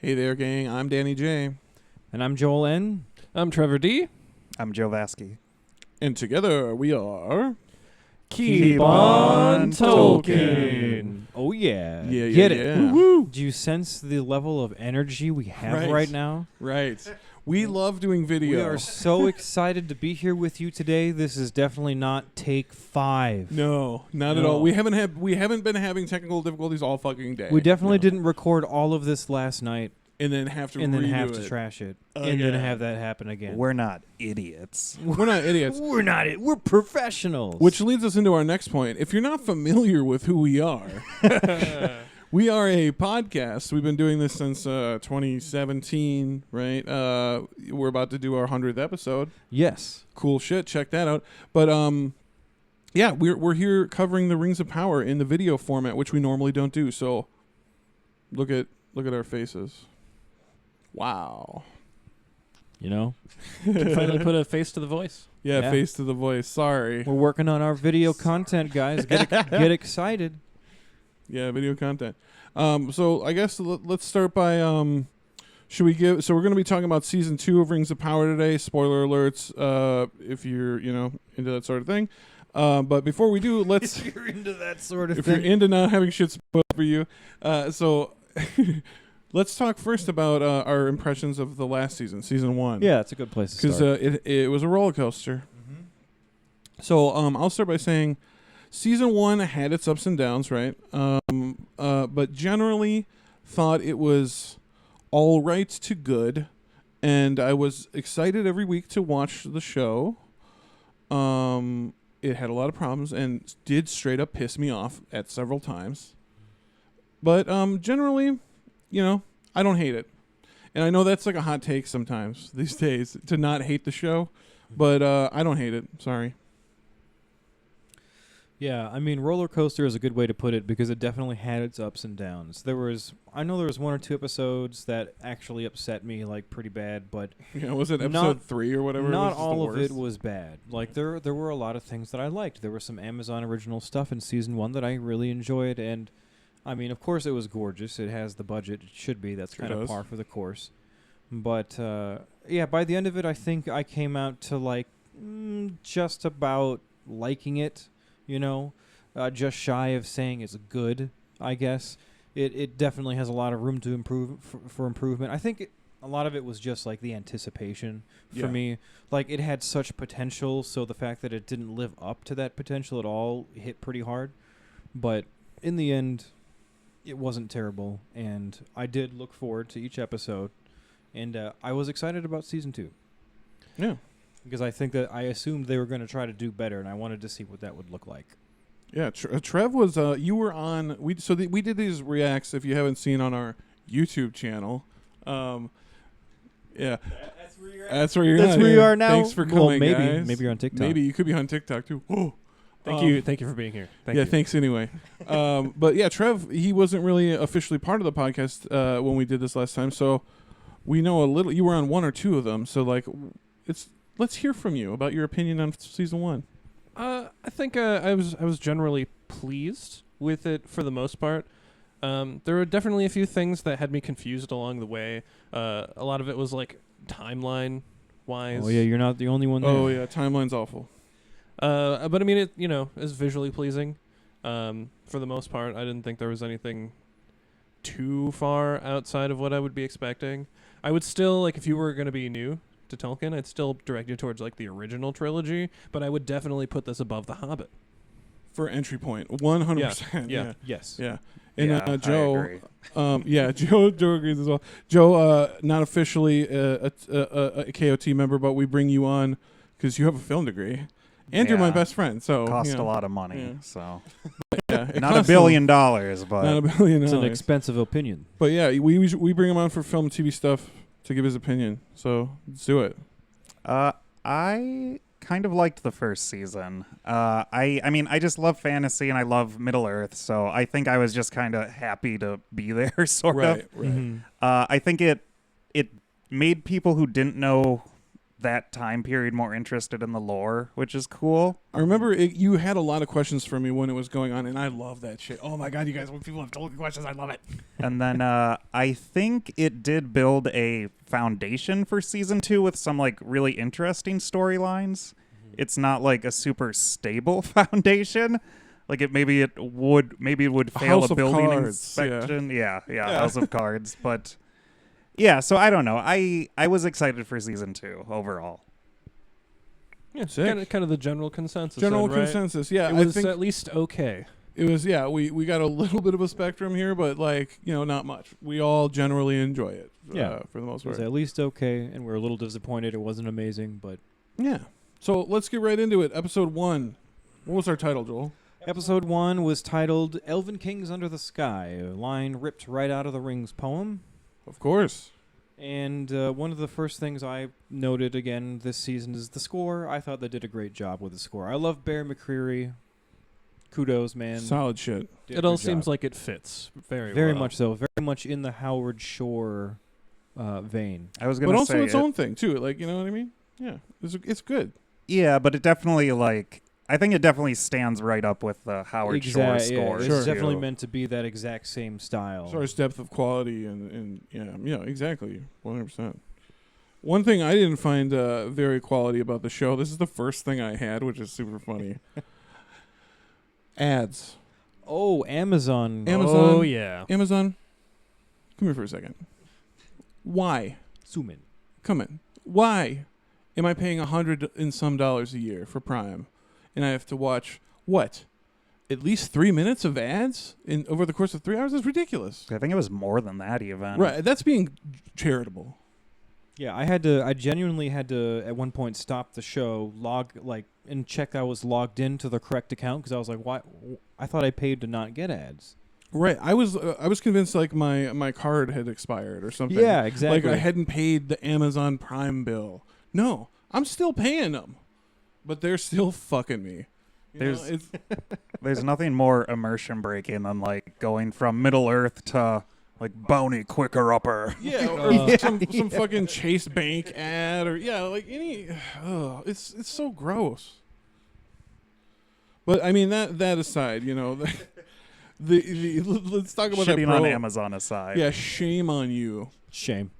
Hey there, gang. I'm Danny J. And I'm Joel N. I'm Trevor D. I'm Joe Vasky. And together we are... Keep on Tolkien. Oh, yeah. Yeah, Get yeah, it. yeah. Woo-hoo. Do you sense the level of energy we have right now? Right. We love doing video. We are so excited to be here with you today. This is definitely not take 5. No, not at all. We haven't been having technical difficulties all fucking day. We definitely didn't record all of this last night and then have to and then redo have to it. trash it and then have that happen again. We're not idiots. We're not idiots. We're not it. We're professionals. Which leads us into our next point. If you're not familiar with who we are, we are a podcast. We've been doing this since 2017, right? We're about to do our 100th episode. Yes. Cool shit. Check that out. But yeah, we're here covering the Rings of Power in the video format, which we normally don't do. So look at our faces. Wow. You know? Can finally put a face to the voice. Yeah, face to the voice. Sorry. We're working on our video content, guys. Get excited. Yeah, video content. So I guess let's start by should we give? So we're going to be talking about season 2 of Rings of Power today. Spoiler alerts, if you're into that sort of thing. But before we do, let's. If you're into that sort of if thing. you're into not having shit spoiled for you, so let's talk first about our impressions of the last season 1. Yeah, it's a good place to start start. because it was a roller coaster. Mm-hmm. So I'll start by saying. Season 1 had its ups and downs, right? But generally thought it was all right to good, and I was excited every week to watch the show. It had a lot of problems and did straight up piss me off at several times. But generally, I don't hate it. And I know that's like a hot take sometimes these days to not hate the show, but I don't hate it. Sorry. Yeah, I mean, roller coaster is a good way to put it because it definitely had its ups and downs. I know there was 1 or 2 episodes that actually upset me like pretty bad, but was it episode 3 or whatever? Not all of it was bad. Like there were a lot of things that I liked. There was some Amazon original stuff in season 1 that I really enjoyed, and I mean, of course, it was gorgeous. It has the budget. It should be. That's kind of par for the course. But yeah, by the end of it, I think I came out to like just about liking it. Just shy of saying it's good, I guess. It definitely has a lot of room to improve for improvement. I think a lot of it was just like the anticipation for me. Like it had such potential, so the fact that it didn't live up to that potential at all hit pretty hard. But in the end, it wasn't terrible, and I did look forward to each episode, and I was excited about season 2. Yeah. Because I think that I assumed they were going to try to do better, and I wanted to see what that would look like. Yeah, Trev was you were on. We did these reacts. If you haven't seen on our YouTube channel, yeah, that's where you're at. That's where you are now. Thanks for coming, guys. Maybe you're on TikTok. Maybe you could be on TikTok too. Oh, thank you for being here. Thank you. Thanks anyway. But yeah, Trev, he wasn't really officially part of the podcast when we did this last time, so we know a little. You were on 1 or 2 of them, so like let's hear from you about your opinion on season 1. I think I was generally pleased with it for the most part. There were definitely a few things that had me confused along the way. A lot of it was like timeline wise. Oh yeah, you're not the only one there. Oh yeah, timeline's awful. But I mean, it is visually pleasing. For the most part, I didn't think there was anything too far outside of what I would be expecting. I would still if you were going to be new to Tolkien, I'd still direct you towards like the original trilogy, but I would definitely put this above The Hobbit for entry point. 100%. Yeah. Yes. Yeah. And Joe, I agree. Joe agrees as well. Joe, not officially a KoT member, but we bring you on because you have a film degree, and you're my best friend. So cost a lot of money. So yeah, not $1 billion, but not $1 billion. It's an expensive opinion. But yeah, we bring him on for film, TV stuff to give his opinion. So let's do it. I kind of liked the first season. I mean, I just love fantasy and I love Middle Earth, so I think I was just kind of happy to be there, sort of. Right. Mm-hmm. I think it made people who didn't know that time period more interested in the lore, which is cool. I remember you had a lot of questions for me when it was going on, and I love that shit. Oh my god, you guys, when people have told me questions, I love it. And then I think it did build a foundation for season 2 with some like really interesting storylines. It's not like a super stable foundation. Like maybe it would fail House a of building Cards, inspection. Yeah, House of Cards. But yeah, so I don't know. I was excited for season 2 overall. Yeah, Sick. kind of the general consensus. General then, right? consensus, yeah. It was at least okay. It was, yeah. We got a little bit of a spectrum here, but like not much. We all generally enjoy it. Yeah, for the most It was part. at least okay, and we're a little disappointed it wasn't amazing, but Yeah. So let's get right into it. Episode 1. What was our title, Joel? Episode 1 was titled Elven Kings Under the Sky, a line ripped right out of the Rings poem. Of course. And one of the first things I noted again this season is the score. I thought they did a great job with the score. I love Bear McCreary. Kudos, man. Solid shit. It all seems like it fits very Very well. much so. Very much in the Howard Shore vein. I was gonna But say also its own thing too. Like, you know what I mean? Yeah. It's good. Yeah, but it definitely I think it definitely stands right up with the Howard Shore score. It's Sure. definitely meant to be that exact same style. As far as depth of quality and yeah, exactly. 100%. One thing I didn't find very quality about the show, this is the first thing I had, which is super funny. Ads. Oh, Amazon. Oh, yeah. Amazon, come here for a second. Why? Zoom in. Come in. Why am I paying $100 and some dollars a year for Prime, and I have to watch what? At least 3 minutes of ads over the course of 3 hours? That's ridiculous. I think it was more than that even. Right. That's being charitable. Yeah, I genuinely had to at one point stop the show, and check I was logged into the correct account because I was like, why? I thought I paid to not get ads. Right. I was convinced like my card had expired or something. Yeah, exactly. Like I hadn't paid the Amazon Prime bill. No, I'm still paying them, but they're still fucking me. There's nothing more immersion breaking than like going from Middle Earth to like Bounty Quicker Upper. Yeah, or some fucking Chase Bank ad, or like any. It's so gross. But I mean that aside, let's talk about Shitting that on Amazon aside. Yeah, shame on you. Shame.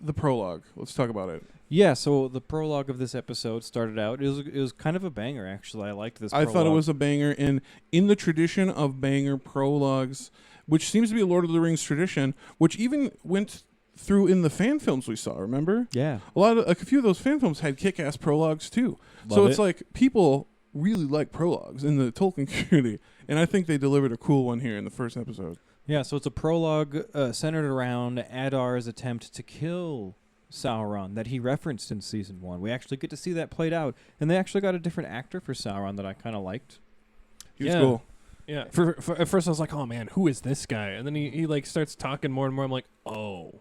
The prologue. Let's talk about it. Yeah, so the prologue of this episode started out. It was kind of a banger, actually. I liked this. I thought it was a banger, and in the tradition of banger prologues, which seems to be a Lord of the Rings tradition, which even went through in the fan films we saw. Remember? Yeah. A few of those fan films had kick-ass prologues too. So it's like people really like prologues in the Tolkien community, and I think they delivered a cool one here in the first episode. Yeah, so it's a prologue centered around Adar's attempt to kill Sauron that he referenced in season 1. We actually get to see that played out, and they actually got a different actor for Sauron that I kind of liked. He was cool. Yeah. For at first I was like, oh man, who is this guy? And then he like starts talking more and more. I'm like, oh,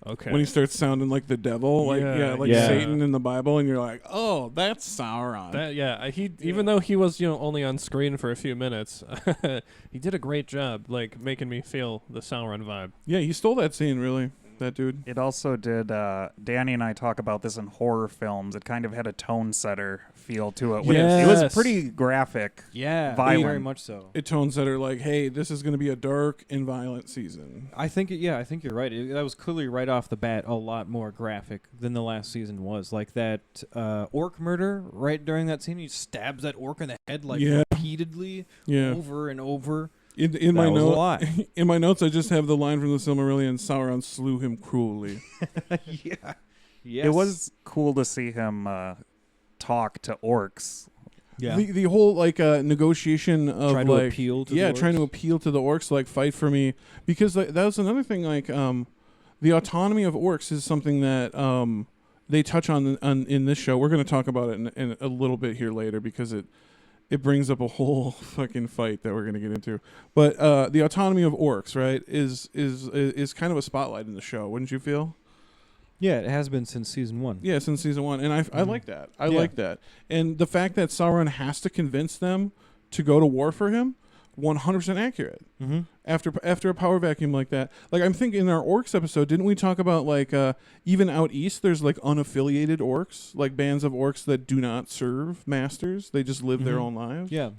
okay. When he starts sounding like the devil, like Satan in the Bible, and you're like, oh, that's Sauron. Even though he was only on screen for a few minutes, he did a great job, like making me feel the Sauron vibe. Yeah, he stole that scene, really. That dude. It also did. Danny and I talk about this in horror films. It kind of had a tone setter feel to it. Yes. It was pretty graphic. Yeah, violent. very much so. It tones that are like, hey, this is going to be a dark and violent season. I think you're right. That was clearly right off the bat a lot more graphic than the last season was. Like that orc murder right during that scene. He stabs that orc in the head repeatedly over and over. In my note, in my notes, I just have the line from the Silmarillion: "Sauron slew him cruelly." Yeah, yes. It was cool to see him talk to orcs. Yeah, the whole negotiation of trying to appeal to the orcs. trying to appeal to the orcs, like fight for me, because that was another thing. Like the autonomy of orcs is something that they touch on in this show. We're going to talk about it in a little bit here later because it brings up a whole fucking fight that we're going to get into. But the autonomy of orcs, right, is kind of a spotlight in the show, wouldn't you feel? Yeah, it has been since season 1. Yeah, since season 1. And I like that. I like that. And the fact that Sauron has to convince them to go to war for him 100% accurate. Mm-hmm. After a power vacuum like that, like I'm thinking in our orcs episode, didn't we talk about like even out east there's like unaffiliated orcs, like bands of orcs that do not serve masters, they just live their own lives. Yeah.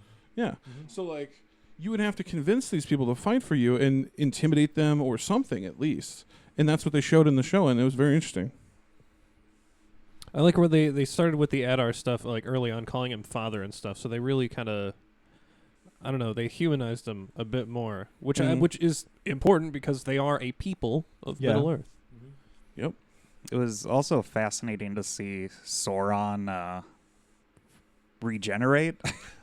So like you would have to convince these people to fight for you and intimidate them or something at least, and that's what they showed in the show, and it was very interesting. I like where they started with the Adar stuff like early on, calling him father and stuff. So they really kind of, I don't know, they humanized him a bit more, which which is important because they are a people of Middle Earth. Yep. It was also fascinating to see Sauron regenerate.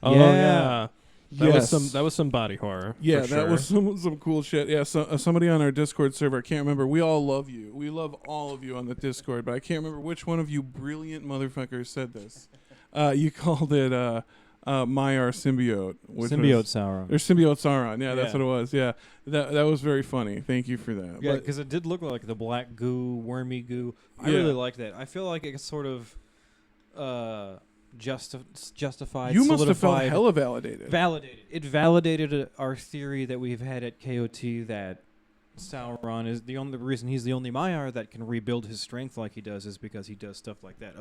Oh yeah. That was some body horror. Yeah, for that sure. was some cool shit. Yeah, so somebody on our Discord server, I can't remember. We all love you. We love all of you on the Discord, but I can't remember which one of you brilliant motherfuckers said this. You called it Maiar symbiote. Symbiote Sauron. Or symbiote Sauron. Yeah, that's Yeah. what it was. Yeah, that was very funny. Thank you for that. Yeah, But- because it did look like the black goo, wormy goo. I Yeah. really like that. I feel like it sort of justified. you must have felt solidified, hella validated. validated. It validated our theory that we've had at KoT that Sauron is the only reason he's the only Maiar that can rebuild his strength like he does is because he does stuff like that,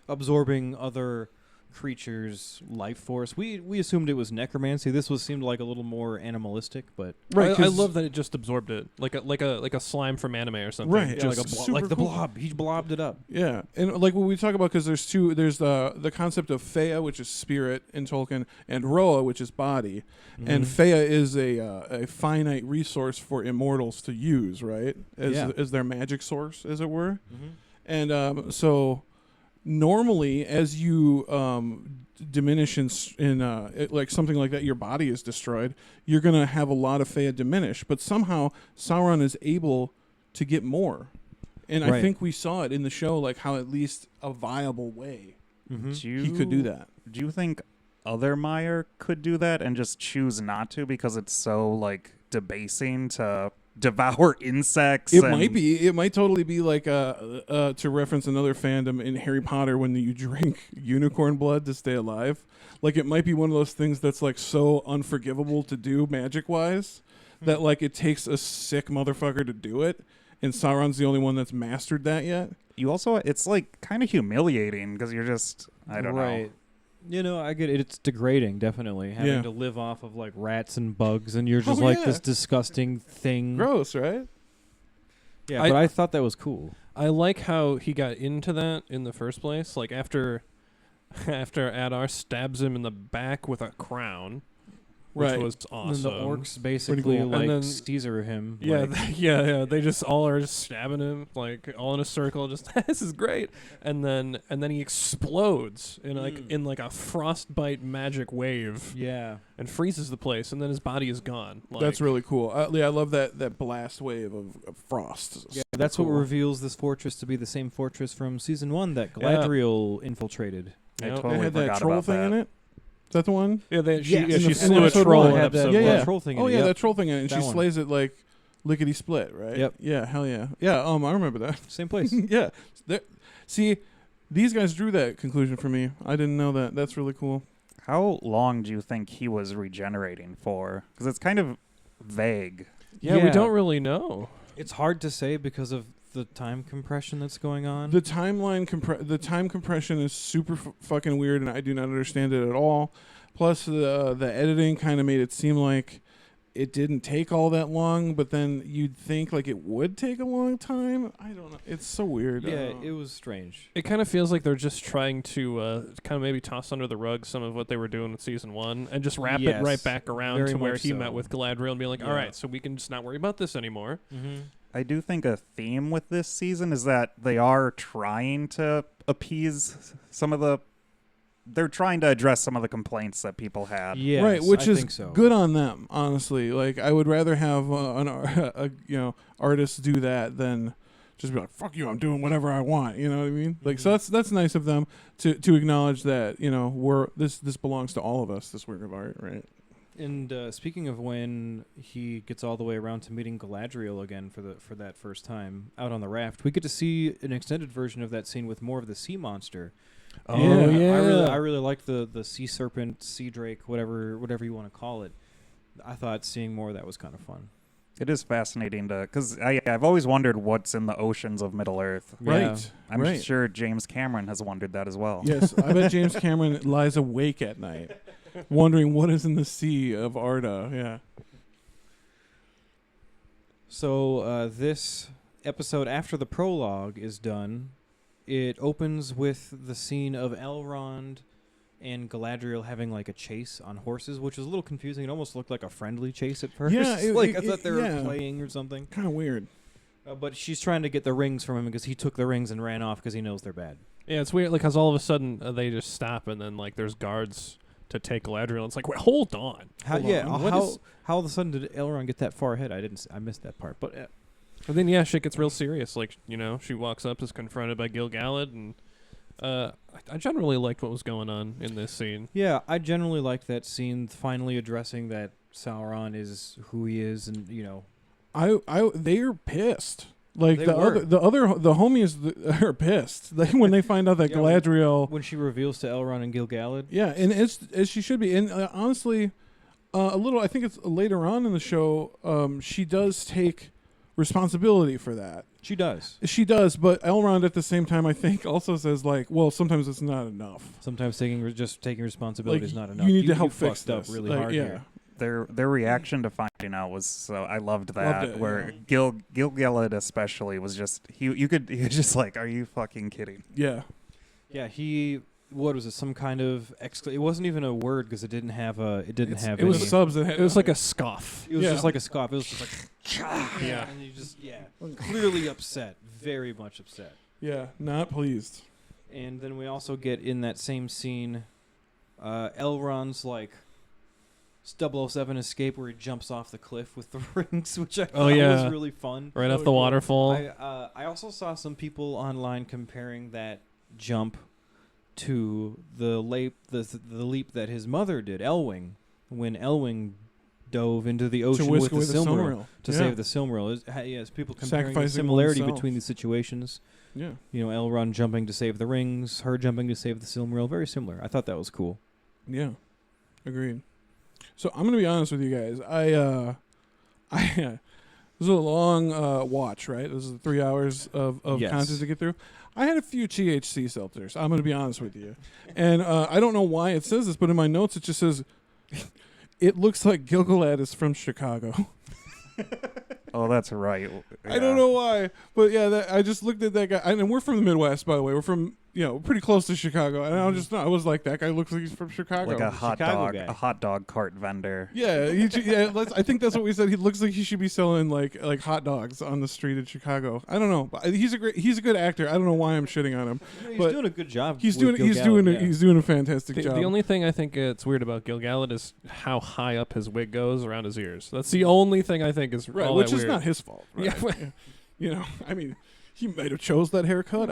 absorbing other creatures' life force. We assumed it was necromancy. This seemed like a little more animalistic, but Right, I 'cause- love that it just absorbed it, like a slime from anime or something. Right. yeah, like Just like the super cool. blob. He blobbed it up. Yeah, and like what we talk about, because there's the concept of Fea, which is spirit in Tolkien, and Roa, which is body, and Fea is a finite resource for immortals to use, right? As their magic source, as it were. And so normally, as you diminish in like something like that, your body is destroyed. You're gonna have a lot of Fea diminish, but somehow Sauron is able to get more. And I Right. think we saw it in the show, like how at least a viable way he could do that. Do you think other Maiar could do that and just choose not to because it's so like debasing to devour insects? It and might be. It might totally be like to reference another fandom in Harry Potter when you drink unicorn blood to stay alive. Like it might be one of those things that's like so unforgivable to do magic wise that like it takes a sick motherfucker to do it. And Sauron's the only one that's mastered that yet. You also, it's like kind of humiliating because you're just, I don't right. know. You know, I get it. It's degrading, definitely, having Yeah. to live off of like rats and bugs, and you're just Oh, like yeah. this disgusting thing. Gross, right? Yeah, but I thought that was cool. I like how he got into that in the first place. Like after Adar stabs him in the back with a crown, which Right. was awesome. And then the orcs basically cool. like And then- Caesar him. Yeah, like, yeah. They just all are just stabbing him, like all in a circle. Just this is great, and then he explodes in like a frostbite magic wave yeah. and freezes the place, and then his body is gone. Like, That's really cool. I love that blast wave of frost. Yeah, Super that's cool. what reveals this fortress to be the same fortress from season 1 that Galadriel infiltrated. I Yep. totally It had that forgot troll about thing that. in it. Is that the one? Yeah, she in the slew a episode troll one, in had that episode yeah, one. yeah. troll thing. Oh in it. yeah, Yep. that troll thing in it. And That she one. slays it like lickety split, right? Yep. Yeah, hell yeah. Yeah, I remember that. Same place. Yeah. See, these guys drew that conclusion for me. I didn't know that. That's really cool. How long do you think he was regenerating for? Because it's kind of vague. Yeah, we don't really know. It's hard to say because of the time compression that's going on. The timeline the time compression is super fucking weird, and I do not understand it at all. Plus, the editing kind of made it seem like it didn't take all that long, but then you'd think like it would take a long time. I don't know. It's so weird. yeah, it was strange. It kind of feels like they're just trying to kind of maybe toss under the rug some of what they were doing with season 1 and just wrap it Yes, right back around very to where much he so. met with Galadriel and be like, all Yeah. right, so we can just not worry about this anymore. Mm-hmm. I do think a theme with this season is that they are trying to appease some of the. They're trying to address some of the complaints that people had. Yes, right, which I is think so. good on them, honestly. Like I would rather have artists do that than just be like, "Fuck you, I'm doing whatever I want." You know what I mean? Like, so that's nice of them to acknowledge that this belongs to all of us. This work of art, right? And speaking of when he gets all the way around to meeting Galadriel again for that first time out on the raft, we get to see an extended version of that scene with more of the sea monster. Oh, And yeah. I really like the sea serpent, sea drake, whatever you want to call it. I thought seeing more of that was kind of fun. It is fascinating because I've always wondered what's in the oceans of Middle Earth. Right. I'm sure James Cameron has wondered that as well. Yes, I bet James Cameron lies awake at night, wondering what is in the sea of Arda. Yeah. So this episode, after the prologue is done, it opens with the scene of Elrond and Galadriel having like a chase on horses, which was a little confusing. It almost looked like a friendly chase at first. Yeah, I thought they were playing or something. Kind of weird. But she's trying to get the rings from him because he took the rings and ran off because he knows they're bad. Yeah, it's weird, like, because all of a sudden they just stop, and then, like, there's guards to take Galadriel. It's like, wait, hold on. How all of a sudden did Elrond get that far ahead? I missed that part. But then, yeah, shit gets real serious. Like, you know, she walks up, is confronted by Gil-galad, and I generally liked what was going on in this scene. Yeah, I generally liked that scene, finally addressing that Sauron is who he is, and, you know. They're pissed. Like They the homies are pissed when they find out that Galadriel, when she reveals to Elrond and Gil-galad. Yeah, and as she should be. And honestly, a little. I think it's later on in the show. She does take responsibility for that. She does. She does, but Elrond at the same time, I think, also says like, well, sometimes it's not enough. Sometimes taking responsibility is not enough. You need to help fix fucked up this. really hard yeah. here. Their reaction to finding out was so I loved that. Loved it, where Gil-galad especially was just he was just like, are you fucking kidding? Yeah. Yeah, what was it? Some kind of it wasn't even a word because it didn't have It was subs. It was like a scoff. It was just like a scoff. It was just like yeah, and you just clearly upset, very much upset. Yeah, not pleased. And then we also get in that same scene, Elrond's like 007 escape where he jumps off the cliff with the rings, which I thought was really fun. Right off the waterfall. I also saw some people online comparing that jump to the leap that his mother did, Elwing, when Elwing dove into the ocean with the Silmaril to save the Silmaril. Yes, people comparing the similarity between these situations. Yeah. You know, Elrond jumping to save the rings, her jumping to save the Silmaril. Very similar. I thought that was cool. Yeah. Agreed. So I'm gonna be honest with you guys. This was a long watch, right? This is 3 hours of content to get through. I had a few THC seltzers. I'm gonna be honest with you, and I don't know why it says this, but in my notes it just says it looks like Gil-galad is from Chicago. Oh, that's right. Yeah. I don't know why, but yeah, I just looked at that guy, and we're from the Midwest, by the way. We're from pretty close to Chicago, and I was like, that guy looks like he's from Chicago, like a Chicago hot dog cart vendor. Yeah, I think that's what we said. He looks like he should be selling like hot dogs on the street in Chicago. I don't know, but he's a good actor. I don't know why I'm shitting on him. He's doing a good job. He's doing a fantastic job. The only thing I think it's weird about Gil-galad is how high up his wig goes around his ears. That's the only thing I think is right, all which that is weird. not his fault. Right? Yeah. I mean, he might have chose that haircut.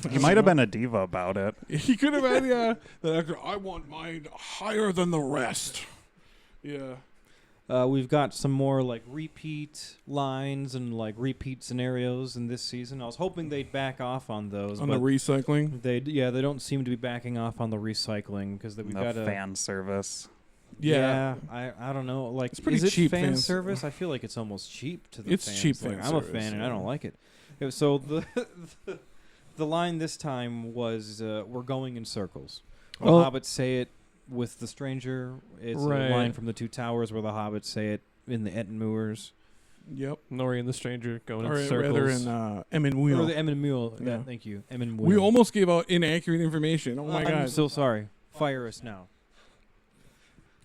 He might have been a diva about it. He could have had the actor. I want mine higher than the rest. Yeah. We've got some more like repeat lines and like repeat scenarios in this season. I was hoping they'd back off on those. On the recycling? They don't seem to be backing off on the recycling because we've got fan service. Yeah, I don't know. Like, it's pretty is it cheap fan service? I feel like it's almost cheap to the it's fans. cheap like, fan I'm a service, fan and I don't like it. So the line this time was we're going in circles. The hobbits say it with the stranger. It's a line from the Two Towers where the hobbits say it in the Etten Moors. Yep. Nori and the stranger going in Or circles. rather in Emyn Muil. Or the Emyn Muil. Yeah. Thank you. Emyn Muil. We almost gave out inaccurate information. Oh my God. I'm so sorry. Fire us now.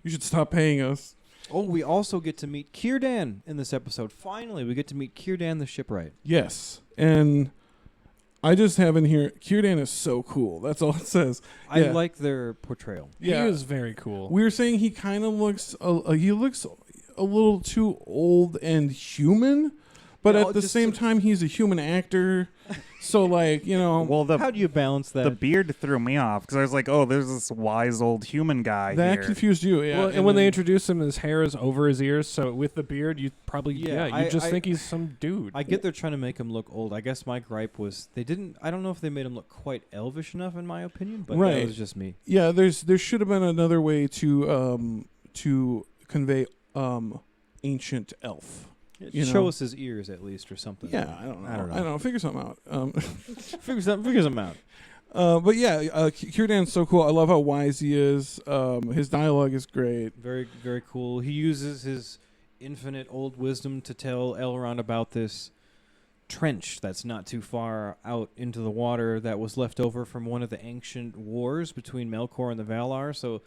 You should stop paying us. Oh, we also get to meet Círdan in this episode. Finally, we get to meet Círdan the shipwright. Yes. And I just have in here, Círdan is so cool. That's all it says. I like their portrayal. Yeah. He is very cool. We were saying he kind of looks, he looks a little too old and human, but at the same time, he's a human actor. So, like, Well, how do you balance that? The beard threw me off because I was like, oh, there's this wise old human guy that here. confused you, yeah. Well, and when they introduce him, his hair is over his ears, so with the beard, you probably, you just think he's some dude. I get they're trying to make him look old. I guess my gripe was I don't know if they made him look quite elvish enough, in my opinion, but that was just me. Yeah, there should have been another way to convey ancient elf. Show us his ears at least, or something. Yeah, I don't know. Figure something out. Figure something out. But yeah, Círdan's so cool. I love how wise he is. His dialogue is great. Very, very cool. He uses his infinite old wisdom to tell Elrond about this trench that's not too far out into the water that was left over from one of the ancient wars between Melkor and the Valar. So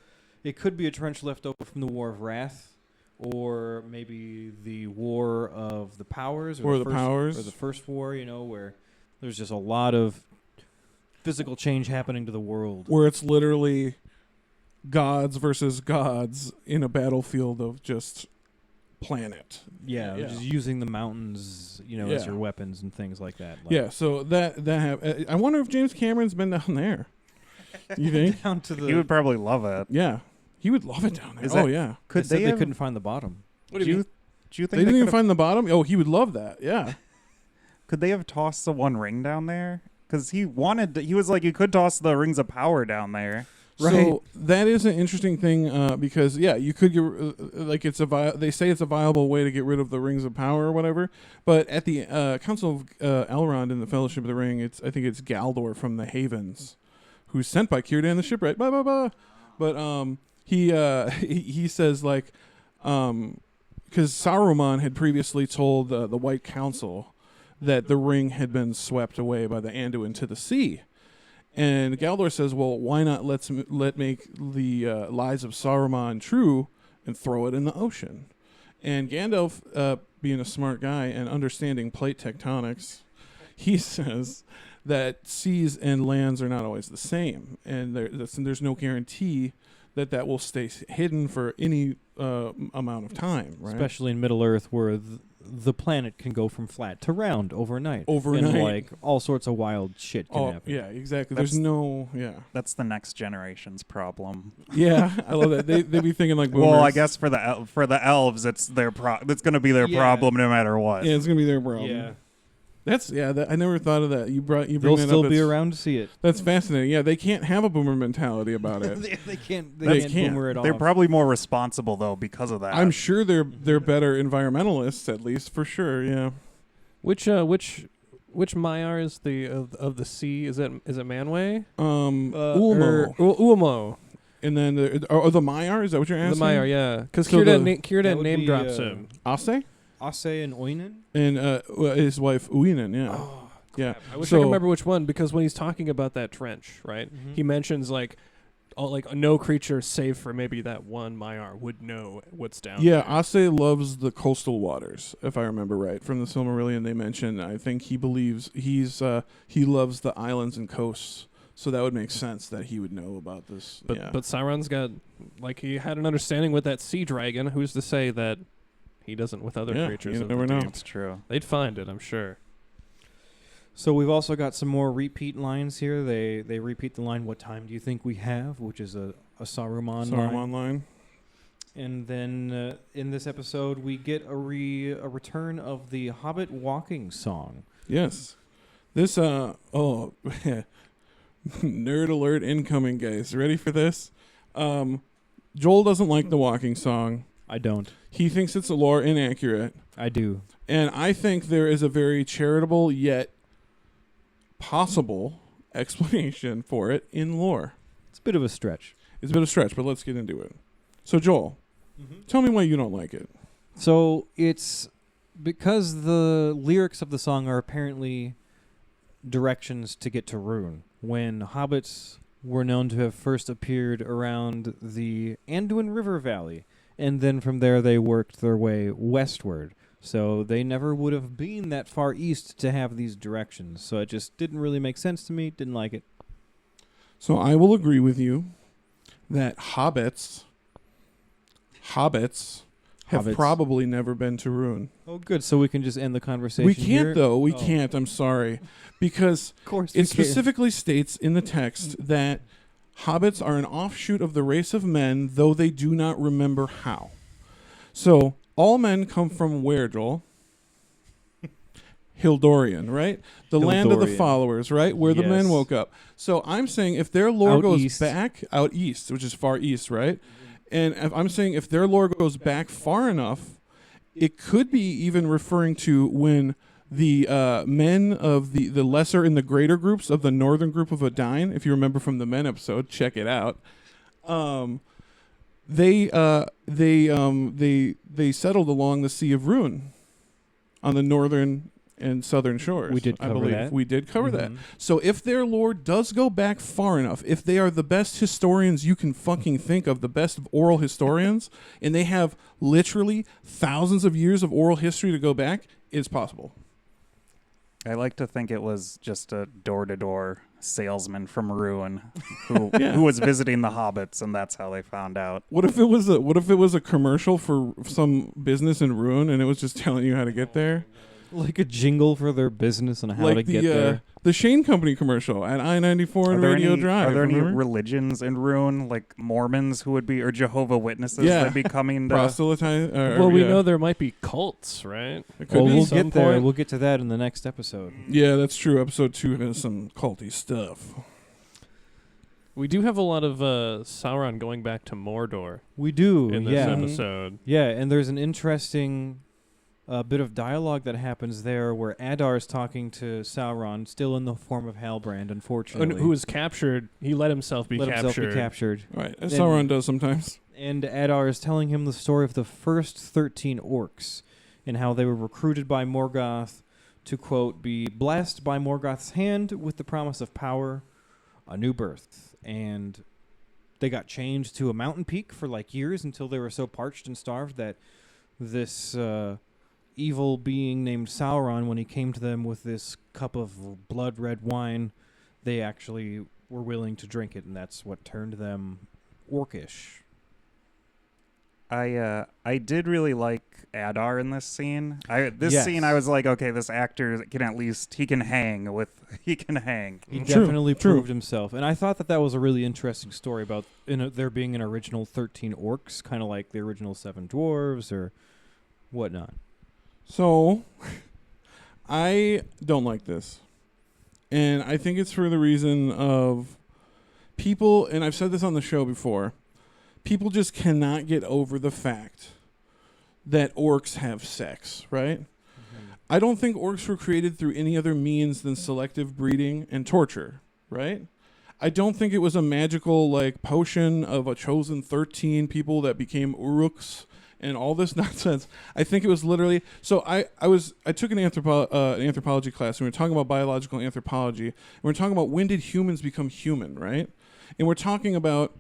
it could be a trench left over from the War of Wrath, or maybe the War of the Powers, or the first war, where there's just a lot of physical change happening to the world. Where it's literally gods versus gods in a battlefield of just planet. Yeah. Just using the mountains, as your weapons and things like that. So that I wonder if James Cameron's been down there. You think? Down to the... He would probably love it. Yeah. He would love it down there. Yeah. They couldn't find the bottom. What do you mean? Do you think they didn't even find the bottom? Oh, he would love that. Yeah. Could they have tossed the One Ring down there? Because he was like, you could toss the Rings of Power down there. Right. So that is an interesting thing because, you could get, they say it's a viable way to get rid of the Rings of Power or whatever. But at the Council of Elrond in the Fellowship of the Ring, I think it's Galdor from the Havens, who's sent by Círdan the shipwright. Blah, blah, blah. But he says, like, because Saruman had previously told the White Council that the ring had been swept away by the Anduin to the sea. And Galdor says, well, why not let make the lies of Saruman true and throw it in the ocean? And Gandalf, being a smart guy and understanding plate tectonics, he says that seas and lands are not always the same. And there's no guarantee that will stay hidden for any amount of time, right? Especially in Middle-earth, where the planet can go from flat to round overnight. And, like, all sorts of wild shit can happen. Yeah, exactly. That's That's the next generation's problem. Yeah, I love that. They be thinking like boomers. Well, I guess for the elves, it's their it's going to be their problem no matter what. Yeah, it's going to be their problem. Yeah. I never thought of that. They'll They'll still be around to see it. That's fascinating. Yeah, they can't have a boomer mentality about it. they can't boomer it off. They're probably more responsible though because of that. I'm sure they're better environmentalists, at least for sure. Yeah. Which Maiar is of the sea? Is it Manwë? Ulmo. Ulmo. And then the Maiar. Is that what you're asking? The Maiar, yeah. Because So Círdan name drops him. Ase? Ase and Oinen? And his wife Uinen, yeah. Oh, yeah. I wish I could remember which one, because when he's talking about that trench, right, he mentions like no creature save for maybe that one Maiar would know what's down there. Yeah, Ase loves the coastal waters, if I remember right. From the Silmarillion they mentioned, I think he believes he loves the islands and coasts. So that would make sense that he would know about this. But Sauron's got, like, he had an understanding with that sea dragon. Who's to say that he doesn't with other creatures? You never know. That's true. They'd find it, I'm sure. So we've also got some more repeat lines here. They repeat the line, "What time do you think we have?" which is a Saruman line. And then in this episode, we get a return of the Hobbit walking song. Yes. This, nerd alert incoming, guys. Ready for this? Joel doesn't like the walking song. I don't. He thinks it's a lore inaccurate. I do. And I think there is a very charitable yet possible explanation for it in lore. It's a bit of a stretch. It's a bit of a stretch, but let's get into it. So, Joel, tell me why you don't like it. So it's because the lyrics of the song are apparently directions to get to Rune. When hobbits were known to have first appeared around the Anduin River Valley, and then from there they worked their way westward. So they never would have been that far east to have these directions. So it just didn't really make sense to me. Didn't like it. So I will agree with you that hobbits have probably never been to Rune. Oh, good. So we can just end the conversation. We can't, here? though. We can't. I'm sorry. Because of course it specifically states in the text that hobbits are an offshoot of the race of men, though they do not remember how. So all men come from where, Joel? Hildorian, right? The land of the followers, right? Where the men woke up. So I'm saying if their lore goes back out east, which is far east, right? And I'm saying if their lore goes back far enough, it could be even referring to when the men of the lesser and the greater groups of the northern group of Adine, if you remember from the men episode, check it out. They settled along the Sea of Ruin on the northern and southern shores. We did cover that. We did cover that. So if their lore does go back far enough, if they are the best historians you can fucking think of, the best of oral historians, and they have literally thousands of years of oral history to go back, it's possible. I like to think it was just a door-to-door salesman from Ruin who was visiting the hobbits, and that's how they found out. What if it was a commercial for some business in Ruin, and it was just telling you how to get there? Like a jingle for their business and how like to get there. The Shane Company commercial at I-94 and Radio Drive. Are there any remember? religions in Ruin, like Mormons who would be, or Jehovah Witnesses that'd be coming to... Proselytize? Well, we know there might be cults, right? It could be. We'll get there. point. We'll get to that in the next episode. Yeah, that's true. Episode 2 has some culty stuff. We do have a lot of Sauron going back to Mordor We do, in this yeah. episode. Yeah, and there's an interesting bit of dialogue that happens there where Adar is talking to Sauron, still in the form of Halbrand, unfortunately. Who was captured. He let himself be captured. Right, as Sauron does sometimes. And Adar is telling him the story of the first 13 orcs and how they were recruited by Morgoth to, quote, be blessed by Morgoth's hand with the promise of power, a new birth. And they got chained to a mountain peak for like years until they were so parched and starved that this evil being named Sauron, when he came to them with this cup of blood red wine, they actually were willing to drink it, and that's what turned them orcish. I did really like Adar in this scene. This scene, I was like, okay, this actor can at least he can hang. He definitely proved himself, and I thought that was a really interesting story about there being an original 13 orcs, kind of like the original 7 dwarves or whatnot. So, I don't like this. And I think it's for the reason of people, and I've said this on the show before, people just cannot get over the fact that orcs have sex, right? Mm-hmm. I don't think orcs were created through any other means than selective breeding and torture, right? I don't think it was a magical like potion of a chosen 13 people that became uruks and all this nonsense. I think it was literally... So I took an anthropology class, and we were talking about biological anthropology, and we're talking about when did humans become human, right? And we're talking about...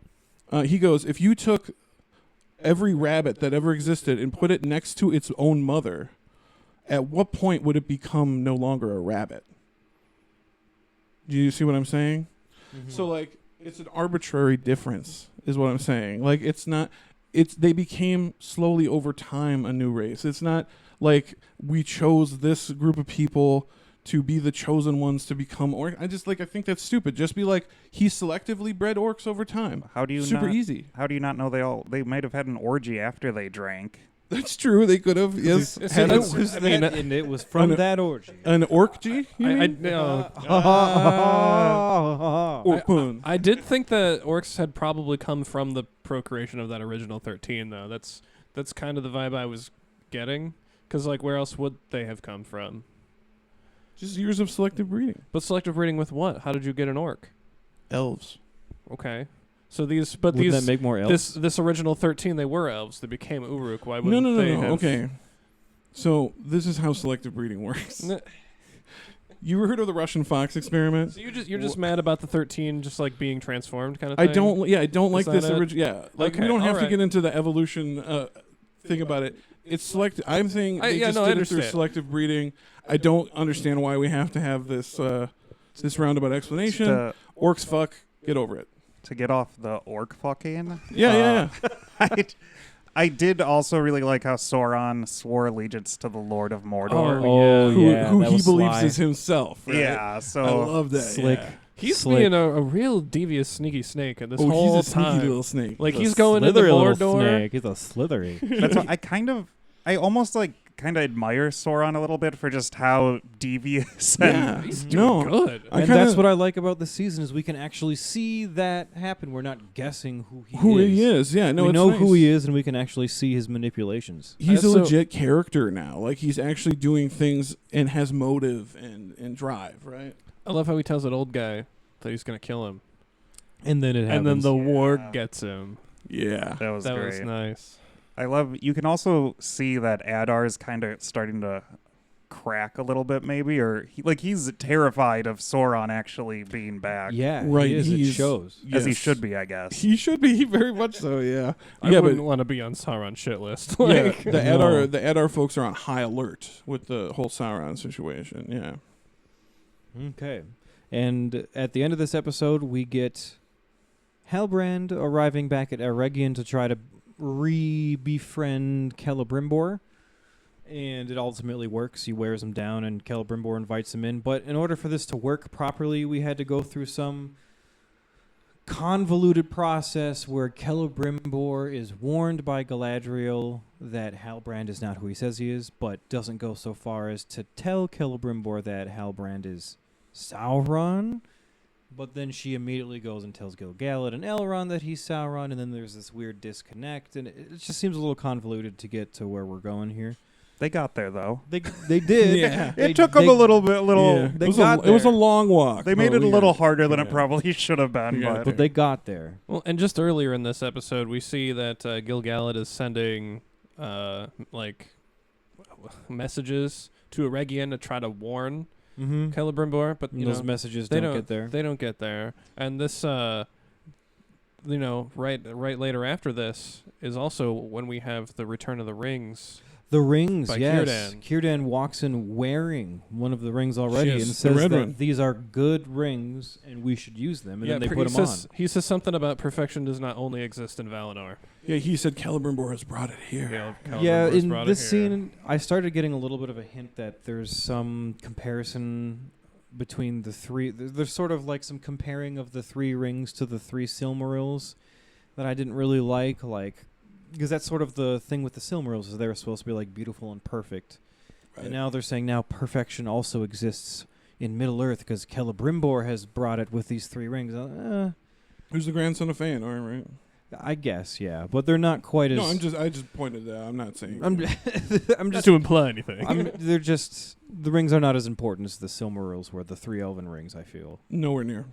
he goes, if you took every rabbit that ever existed and put it next to its own mother, at what point would it become no longer a rabbit? Do you see what I'm saying? Mm-hmm. So, like, it's an arbitrary difference, is what I'm saying. Like, it's not... They became slowly over time a new race. It's not like we chose this group of people to be the chosen ones to become orc. I think that's stupid. Just be like, he selectively bred orcs over time. How do you Super easy. How do you not know they might have had an orgy after they drank? That's true. They could have, yes. And it was from that orgy. An orgy? I did think that orcs had probably come from the procreation of that original 13, though. That's kind of the vibe I was getting. Because, like, where else would they have come from? Just years of selective breeding. But selective breeding with what? How did you get an orc? Elves. Okay. So Wouldn't that make more elves? This original 13, they were elves. They became Uruk. Why wouldn't they have... No. Okay. So this is how selective breeding works. You ever heard of the Russian fox experiment? So you're just mad about the 13 just like being transformed kind of thing? I don't like this original. Yeah. Like, okay, we don't have to get into the evolution thing about it. It's selective. I'm saying they did it through selective breeding. I don't understand why we have to have this this roundabout explanation. Orcs fuck. Get over it. To get off the orc fucking. Yeah. I did also really like how Sauron swore allegiance to the Lord of Mordor. Who he believes is himself. Right? Yeah, so I love that. Slick. Yeah. He's being a real devious, sneaky snake at this whole he's a time. sneaky little snake. Like, he's going into Mordor. He's a slithery. That's what I almost like kind of admire Sauron a little bit for just how devious Yeah, and He's doing good. And that's what I like about the season is we can actually see that happen. We're not guessing who he is. Yeah, no, we it's know nice. who he is, and we can actually see his manipulations. He's a So- legit character now. Like, he's actually doing things and has motive and drive, right? I love how he tells that old guy that he's going to kill him. And then it happens. And then the war Yeah. gets him. Yeah. that was That great. was nice. I love. You can also see that Adar's kind of starting to crack a little bit, maybe, or he's terrified of Sauron actually being back. yeah, Right, he is. It he's- shows. As he Yes. should be, I guess. He should be very much so, yeah. I yeah, wouldn't but want to be on Sauron's shit list. yeah, Like, No. the Adar folks are on high alert with the whole Sauron situation. Yeah. Okay. And at the end of this episode, we get Halbrand arriving back at Eregion to try to befriend Celebrimbor. And it ultimately works. He wears him down, and Celebrimbor invites him in. But in order for this to work properly, we had to go through some convoluted process where Celebrimbor is warned by Galadriel that Halbrand is not who he says he is, but doesn't go so far as to tell Celebrimbor that Halbrand is Sauron. But then she immediately goes and tells Gil-galad and Elrond that he's Sauron, and then there's this weird disconnect, and it just seems a little convoluted to get to where we're going here. They got there though. They did. Yeah. It took them a little bit. Yeah. They It was got it was a there. long walk. They made but it a we little got harder than it Yeah. probably should have been. Yeah, But But they got there. well, and just earlier in this episode, we see that Gil-galad is sending messages to Eregion to try to warn Mm-hmm. Celebrimbor, but you Those know, messages they don't get there. They don't get there, and this, right later after this is also when we have the Return of the Rings. The rings, by yes. Círdan. Círdan walks in wearing one of the rings already Yes, and the says red that one. these are good rings and we should use them. And then they put he them on. says, He says something about perfection does not only exist in Valinor. Yeah, he said Celebrimbor has brought it here. Yeah, Celebrimbor's in brought it this here. scene, I started getting a little bit of a hint that there's some comparison between the three. There's sort of like some comparing of the three rings to the three Silmarils that I didn't really like, because that's sort of the thing with the Silmarils is they're supposed to be like beautiful and perfect. Right. And now they're saying now perfection also exists in Middle-earth because Celebrimbor has brought it with these three rings. Who's the grandson of Feanor, right? I guess, yeah, but they're not quite as. No, I just pointed that out. I'm not saying. I'm Not just. to imply anything. They're just the rings are not as important as the Silmarils were, the three Elven rings. I feel. nowhere near.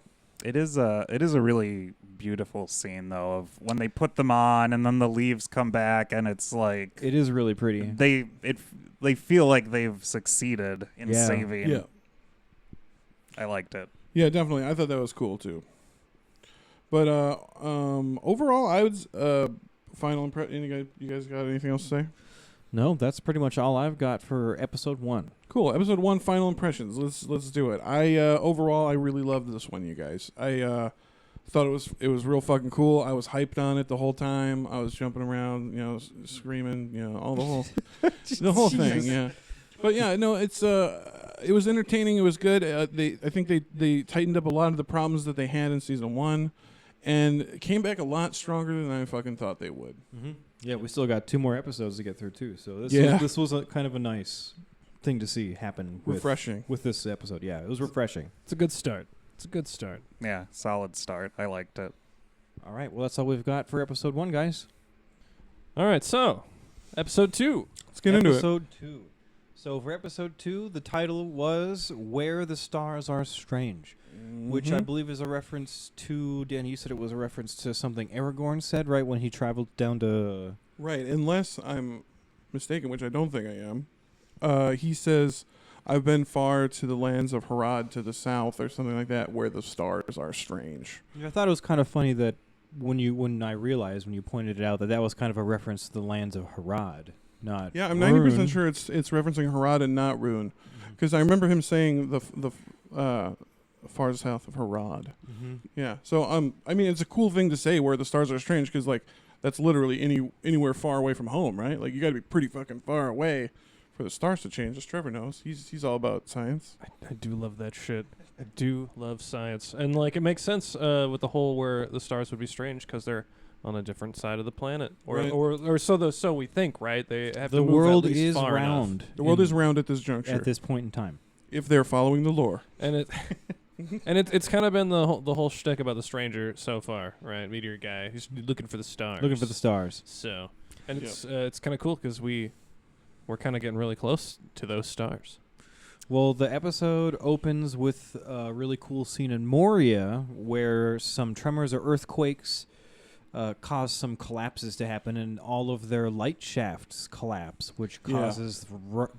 it is a really beautiful scene though of when they put them on and then the leaves come back and it's like It is really pretty. they feel like they've succeeded in Yeah. saving. Yeah. I liked it. Yeah, definitely. I thought that was cool too. But overall, I would final impression. You guys got anything else to say? No, that's pretty much all I've got for episode 1. Cool. Episode 1, final impressions. Let's do it. Overall, I really loved this one, you guys. I thought it was real fucking cool. I was hyped on it the whole time. I was jumping around, screaming, all the whole thing. Yeah. But yeah, no, it was entertaining. It was good. I think they tightened up a lot of the problems that they had in season 1, and came back a lot stronger than I fucking thought they would. Mm-hmm. Yeah, we still got 2 more episodes to get through too. So this was a kind of a nice thing to see happen. Refreshing. with this episode. Yeah, it was refreshing. It's a good start. Yeah, solid start. I liked it. All right, well that's all we've got for episode 1, guys. All right, so episode 2. Let's get into it. Episode 2. So for episode 2, the title was "Where the Stars Are Strange," which I believe is a reference to. Dan, you said it was a reference to something Aragorn said right when he traveled down to. Right, unless I'm mistaken, which I don't think I am. He says, "I've been far to the lands of Harad to the south," or something like that, where the stars are strange. I thought it was kind of funny that when I realized when you pointed it out that was kind of a reference to the lands of Harad, not. Yeah, I'm Rhûn. 90% sure it's referencing Harad and not Rhûn, because I remember him saying the far south of Harad. Mm-hmm. Yeah, so I mean, it's a cool thing to say where the stars are strange, because like that's literally anywhere far away from home, right? Like you got to be pretty fucking far away for the stars to change. As Trevor knows, he's all about science. I do love that shit. I do love science, and like it makes sense with the whole where the stars would be strange because they're on a different side of the planet, or Right. or so we think, right? They have The to move world at least is far enough. round. The world is round at this juncture. at this point in time. if they're following the lore. and it and it's kind of been the whole shtick about the stranger so far, right? Meteor guy, he's looking for the stars. Looking for the stars. So, and it's kind of cool because we're kind of getting really close to those stars. Well, the episode opens with a really cool scene in Moria where some tremors or earthquakes cause some collapses to happen, and all of their light shafts collapse, which causes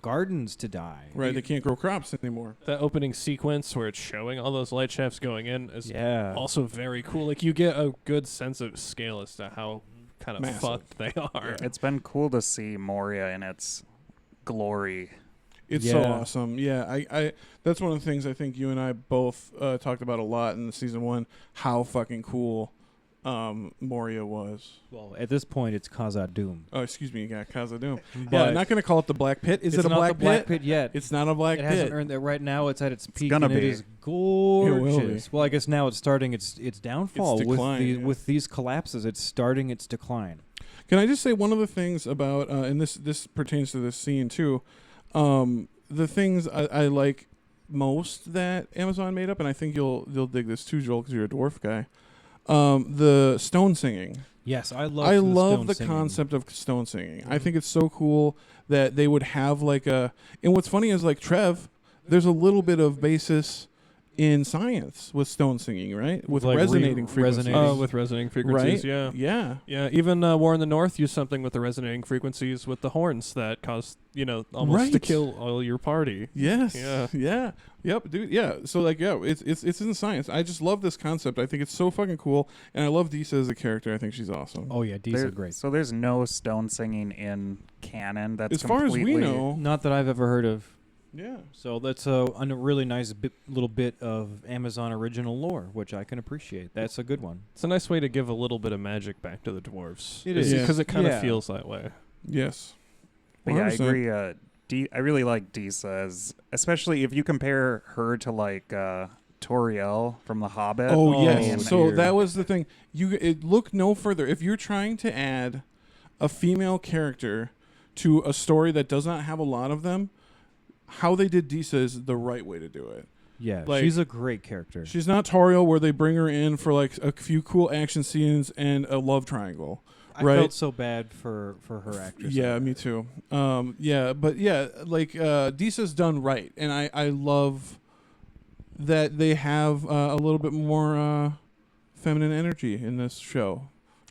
gardens to die. Right, they can't grow crops anymore. That opening sequence where it's showing all those light shafts going in is also very cool. Like, you get a good sense of scale as to how kind of Massive. fucked they are. It's been cool to see Moria in its glory. It's so Yeah. awesome. Yeah, I that's one of the things I think you and I both talked about a lot in the season 1, how fucking cool Moria was. Well, at this point, it's Khazad-dûm. Oh, excuse me, yeah, Khazad-dûm. Yeah, But I'm not going to call it the Black Pit. Is it's it a not Black the Black Pit? Pit yet. It's not a Black It Pit. hasn't earned that. Right now, it's at its peak, gonna and it be. is gorgeous. be. Well, I guess now it's starting its downfall decline, with these collapses. It's starting its decline. Can I just say one of the things about, and this pertains to this scene too, the things I like most that Amazon made up, and I think you'll dig this too, Joel, because you're a dwarf guy. The stone singing. Yes, I love. I the love stone the singing. concept of stone singing. I think it's so cool that they would have like a. And what's funny is like Trev, there's a little bit of basis in science with stone singing, right? With Like resonating frequencies. resonating. With resonating frequencies, Right? yeah. Yeah. Even War in the North used something with the resonating frequencies with the horns that caused, almost to Right. kill all your party. Yes. Yeah. Yeah. Yep, dude. Yeah. So like, yeah, it's in science. I just love this concept. I think it's so fucking cool, and I love Disa as a character. I think she's awesome. Oh yeah, D's are great. So there's no stone singing in canon. That's as far as we completely- know. Not that I've ever heard of. Yeah. So that's a really nice little bit of Amazon original lore, which I can appreciate. That's a good one. It's a nice way to give a little bit of magic back to the dwarves. It is. Yeah. Because it kind of Yeah. feels that way. Yes. But yeah, I 100%. agree. I really like Disa, especially if you compare her to like Toriel from The Hobbit. Oh, Oh, yes. So dear. that was the thing. Look no further. If you're trying to add a female character to a story that does not have a lot of them, how they did Disa is the right way to do it. Yeah, Like- she's a great character. She's not Toriel where they bring her in for like a few cool action scenes and a love triangle. I right. felt so bad for her actress. Yeah, me too. Like Disa's done right, and I love that they have a little bit more feminine energy in this show.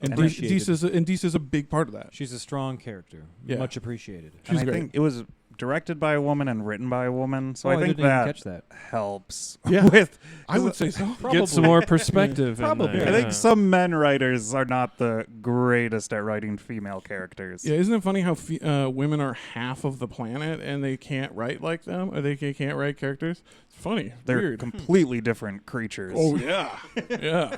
And Appreciated. Disa's a big part of that. She's a strong character. Yeah. Much appreciated. And She's I great. think it was directed by a woman and written by a woman, so Oh, I think didn't even that catch that. helps. Yeah. with I would say so. Get some more perspective. in Probably. there, I think yeah. some men writers are not the greatest at writing female characters. Yeah, isn't it funny how women are half of the planet and they can't write like them, or they can't write characters? It's funny. They're Weird. completely different creatures. Oh yeah, yeah,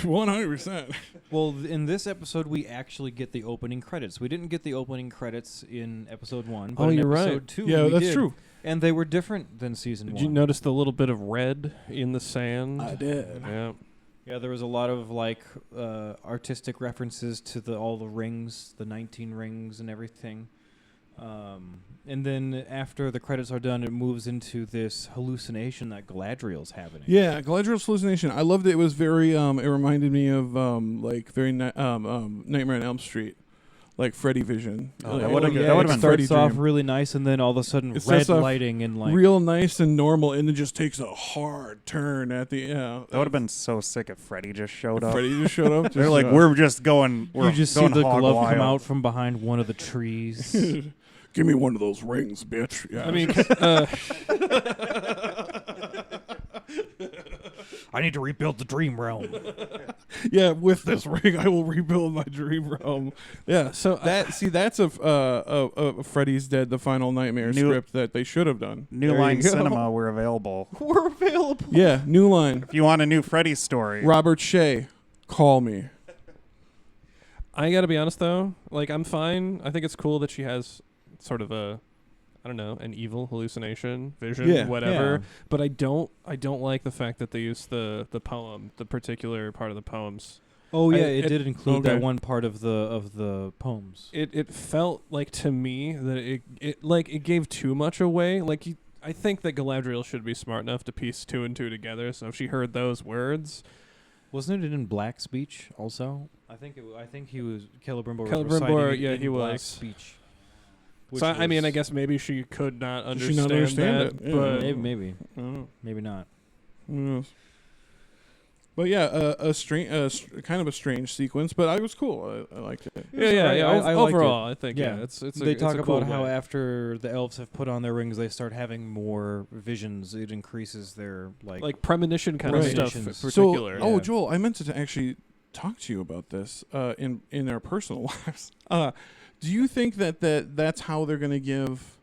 100%. Well, in this episode, we actually get the opening credits. We didn't get the opening credits in episode 1, but Oh, in you're right. episode 2, Yeah, we that's did. true. And they were different than season Did 1. you notice the little bit of red in the sand? I did. Yeah. Yeah, there was a lot of like artistic references to all the rings, the 19 rings and everything. And then after the credits are done, it moves into this hallucination that Galadriel's having. Yeah, Galadriel's hallucination. I loved it. It was very. It reminded me of Nightmare on Elm Street, like Freddy Vision. Oh, Like, that would've- like that a would've been Freddy starts off dream. really nice, and then all of a sudden It red starts off lighting and like real nice and normal, and then just takes a hard turn at the. Yeah, That would have been so sick if Freddy just showed up. Freddy just showed up. They're like, we're just going. We're you just see going the hog glove wild. come out from behind one of the trees. Give me one of those rings, bitch. Yeah. I mean, I need to rebuild the dream realm. yeah. With this ring, I will rebuild my dream realm. Yeah. So that's a Freddy's Dead: The Final Nightmare New- script that they should have done. New There Line you go. Cinema, we're available. We're available. Yeah, New Line. If you want a new Freddy story, Robert Shea, call me. I gotta be honest though. Like, I'm fine. I think it's cool that she has sort of a, I don't know, an evil hallucination, vision, Yeah. whatever. Yeah. But I don't like the fact that they use the poem, the particular part of the poems. Oh yeah, it did include okay. that one part of the poems. It felt like to me that it gave too much away. Like I think that Galadriel should be smart enough to piece 2 and 2 together. So if she heard those words, Wasn't it in Black Speech also? I think he was Celebrimbor. Celebrimbor, yeah, he Black was. Speech. So I mean, I guess maybe she could not understand, not understand that, it, yeah. but maybe I don't know. maybe not. Who knows? But yeah, kind of a strange sequence, but I was cool. I liked it. yeah. I liked Overall, it. I think Yeah. it's They talk it's a cool about how way. after the elves have put on their rings, they start having more visions. It increases their like premonition kind Right. of stuff in Premonitions. particular. So, Yeah. Joel, I meant to actually talk to you about this in our personal lives. Do you think that's how they're going to give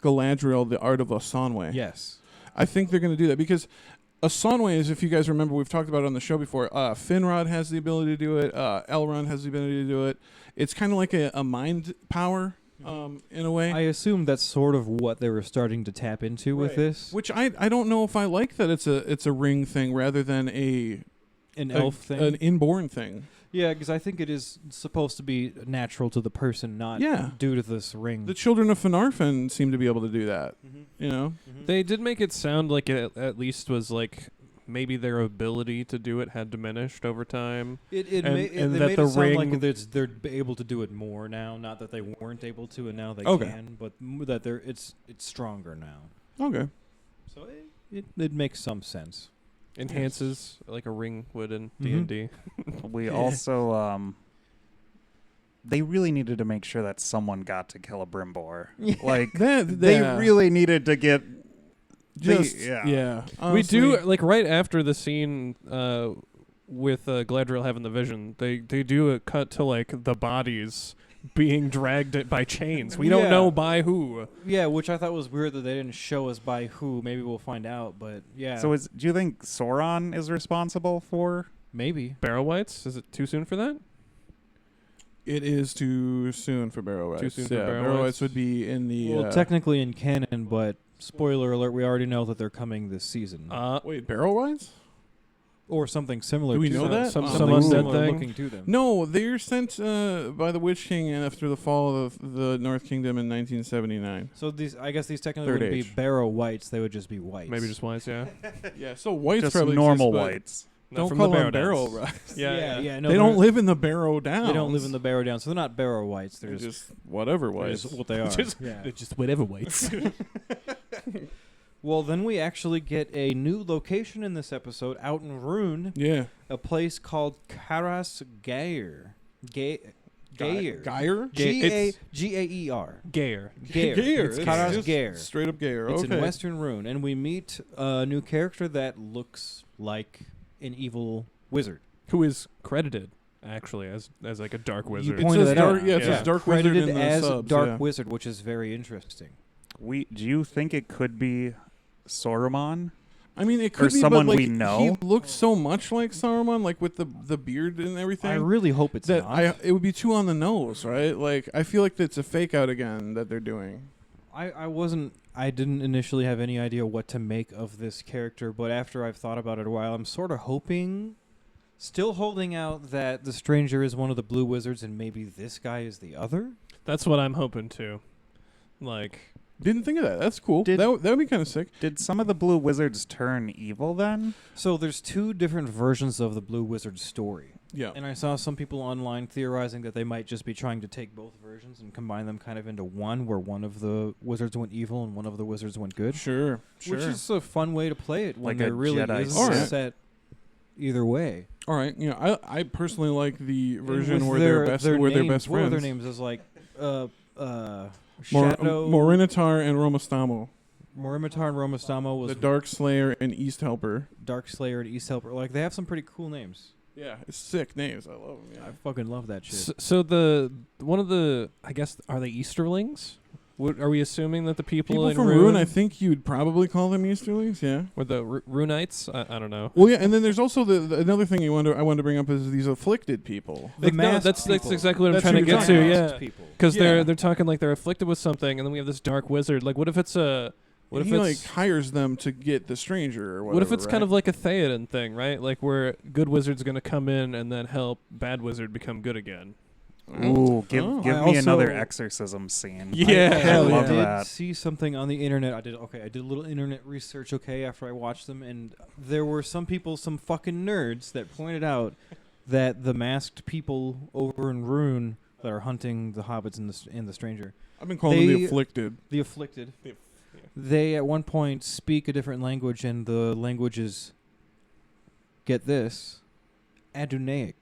Galadriel the art of Asanwe? Yes. I think they're going to do that because Asanwe is, if you guys remember, we've talked about it on the show before. Finrod has the ability to do it. Elrond has the ability to do it. It's kind of like a mind power in a way. I assume that's sort of what they were starting to tap into with Right. this. Which I don't know if I like that it's a ring thing rather than An elf thing. an inborn thing. Yeah, because I think it is supposed to be natural to the person, not Yeah. due to this ring. The children of Finarfin seem to be able to do that. You know, They did make it sound like it at least was like maybe their ability to do it had diminished over time. It And- made and it that made the it sound like ring- they're able to do it more now. Not that they weren't able to, and now they Okay. can, but that it's stronger now. okay. So it makes some sense. Enhances like a ring would in Mhm. D&D. We also they really needed to make sure that someone got to Celebrimbor. Like they really needed to get just yeah. yeah. We do Honestly, like right after the scene with Galadriel having the vision. They do a cut to like the bodies being dragged by chains. We don't Yeah. know by who. Yeah, which I thought was weird that they didn't show us by who. Maybe we'll find out, but yeah. So do you think Sauron is responsible for? maybe. Barrow Whites? Is it too soon for that? it is too soon for Barrow Whites. Too soon for yeah, Barrow Barrow Whites? Whites would be in the. Well, technically in canon, but spoiler alert, we already know that they're coming this season. wait, Barrow Whites? or something similar do we to know them. that? Some Something undead similar thing? looking to them. No, they're sent by the Witch King after the fall of the North Kingdom in 1979. So I guess these technically Third wouldn't age. be Barrow Whites, they would just be whites. Maybe just Whites, yeah. Yeah, so whites Just probably normal exist, but whites. Not Don't from call the them Barrow Downs. Whites. Yeah. No, they don't they're- live in the Barrow Downs. They don't live in the Barrow Downs, so they're not Barrow Whites. They're They're just, just whatever they're whites. just what they are. Just- yeah. It's just whatever Whites. Well, then we actually get a new location in this episode out in Rune, Yeah. a place called Karas Gaer. Gaer. Geyer? Gaer. Gayer. Gaer. It's Karas just Gaer. Straight up Gayer. It's Okay. in Western Rune, and we meet a new character that looks like an evil wizard. Who is credited actually as like a dark wizard. It pointed says that dark, out. yeah, it says dark wizard Credited in the as subs. Dark yeah. Wizard, which is very interesting. Do you think it could be Saruman? I mean, it Or could be, someone but, like, we know? He looked so much like Saruman, like with the beard and everything. I really hope it's that not. it would be too on the nose, right? Like I feel like it's a fake out again that they're doing. I didn't initially have any idea what to make of this character, but after I've thought about it a while, I'm sort of hoping, still holding out that the stranger is one of the blue wizards and maybe this guy is the other. That's what I'm hoping to. Like, Didn't think of that. That's cool. Did- That would be kind of sick. Did some of the blue wizards turn evil then? So there's two different versions of the blue wizard story. Yeah. And I saw some people online theorizing that they might just be trying to take both versions and combine them kind of into one, where one of the wizards went evil and one of the wizards went good. Sure. Which is a fun way to play it when Like a there really Jedi isn't Alright. a set either way. All right. You know, I personally like the And version with where they're best where they're names, best what were friends. their names? Is like Shadow, Morinitar and Romastamo, Morimitar and Romastamo was the Dark Slayer and East Helper. Dark Slayer and East Helper. Like they have some pretty cool names. Yeah, it's sick names. I love them. I fucking love that shit. so the one of the, I guess, are they Easterlings? Are we assuming that the people in from Rune, Rune, I think you'd probably call them Easterlings. Yeah. or the Runites? I don't know. Well, yeah, and then there's also the another thing I wanted to bring up is these afflicted people. The Like, no, masked that's people. exactly what I'm That's trying to who you're get to. talking Yeah. Masked people. Because Yeah. they're talking like they're afflicted with something, and then we have this dark wizard. Like, what if it's a What if he it's hires them to get the stranger or whatever? what if it's right? kind of like a Theoden thing, right? Like where good wizard's going to come in and then help bad wizard become good again. Ooh, give I me another also- exorcism scene. Yeah. I love I did that. see something on the internet. I did a little internet research. After I watched them, and there were some fucking nerds that pointed out that the masked people over in Rune that are hunting the hobbits and the stranger, I've been calling them they- the afflicted. the afflicted, they at one point speak a different language, and the language is, get this, Adunaic.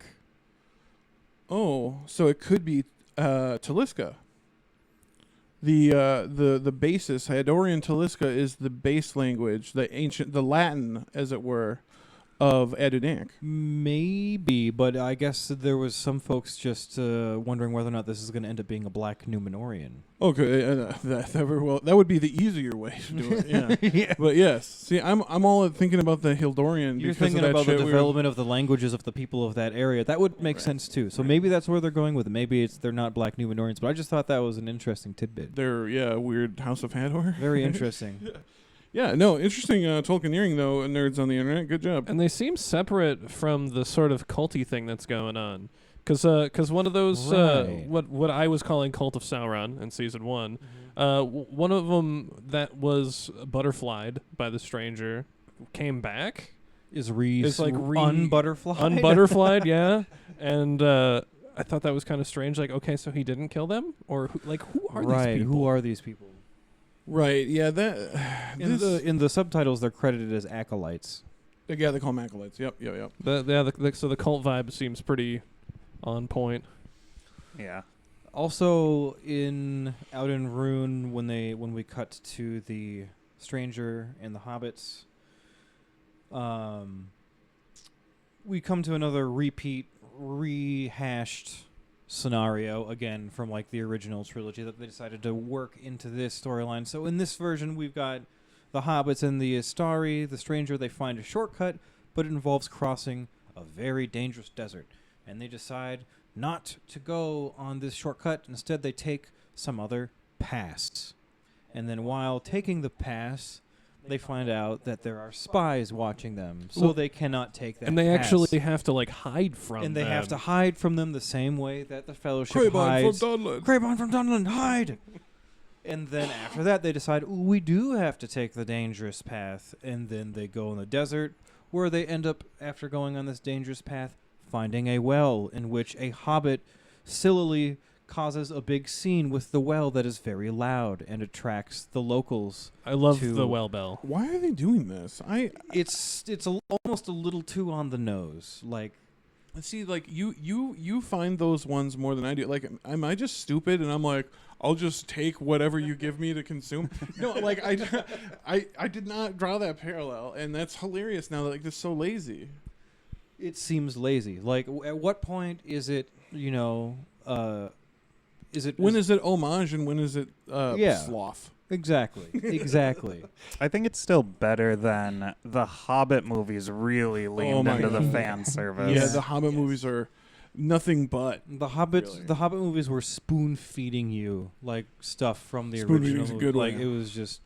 Oh, so it could be Taliska. The basis, Hadorian Taliska, is the base language, the Latin, as it were, of Adunaic. Maybe, but I guess there was some folks just wondering whether or not this is going to end up being a black Numenorian. Okay, that would be the easier way to do it. Yeah. Yeah. But yes, see, I'm all thinking about the Hildorian. You're because thinking of that about the shit we were- development of the languages of the people of that area. That would make sense too. So maybe that's where they're going with it. Maybe they're not black Numenorians, but I just thought that was an interesting tidbit. They're weird House of Hador. Very interesting. Yeah, no, interesting Tolkieneering though, nerds on the internet. Good job. And they seem separate from the sort of culty thing that's going on. Because one of those, Right. what I was calling Cult of Sauron in Season 1, one of them that was butterflied by the stranger came back. Is unbutterflied? unbutterfly? Unbutterflied, yeah. And I thought that was kind of strange. Like, okay, so he didn't kill them? Or, who are Right. these people? Who are these people? Right, yeah, that... In the subtitles, they're credited as acolytes. Yeah, they call them acolytes. Yep. So the cult vibe seems pretty on point. Yeah. Also, out in Rune, when we cut to the stranger and the hobbits, we come to another rehashed scenario again from like the original trilogy that they decided to work into this storyline. So in this version, we've got the hobbits and the Astari, the stranger. They find a shortcut, but it involves crossing a very dangerous desert, and they decide not to go on this shortcut. Instead, they take some other pass. And then while taking the pass, they find out that there are spies watching them, so they cannot take that And they pass. actually have to, hide from them. And they have to hide from them the same way that the Fellowship Craybon hides. from Dunland. Craybon from Dunland, hide! And then after that, they decide, ooh, we do have to take the dangerous path. And then they go in the desert, where they end up, after going on this dangerous path, finding a well in which a hobbit sillily causes a big scene with the well that is very loud and attracts the locals. I love to- the well bell. Why are they doing this? It's almost a little too on the nose. Like, See, like you find those ones more than I do. Like, am I just stupid? And I'm like, I'll just take whatever you give me to consume. No, like I did not draw that parallel, and that's hilarious. Now, like, this is so lazy. it seems lazy. Like, at what point is it? Is it When is it homage and when is it sloth? exactly? Exactly. I think it's still better than the Hobbit movies really leaned my into the God. fan service. Yeah, the Hobbit movies are nothing but. The Hobbit, Really? the Hobbit movies were spoon feeding you like stuff from the Spoon original. feeding's a movie. good like one. it was just.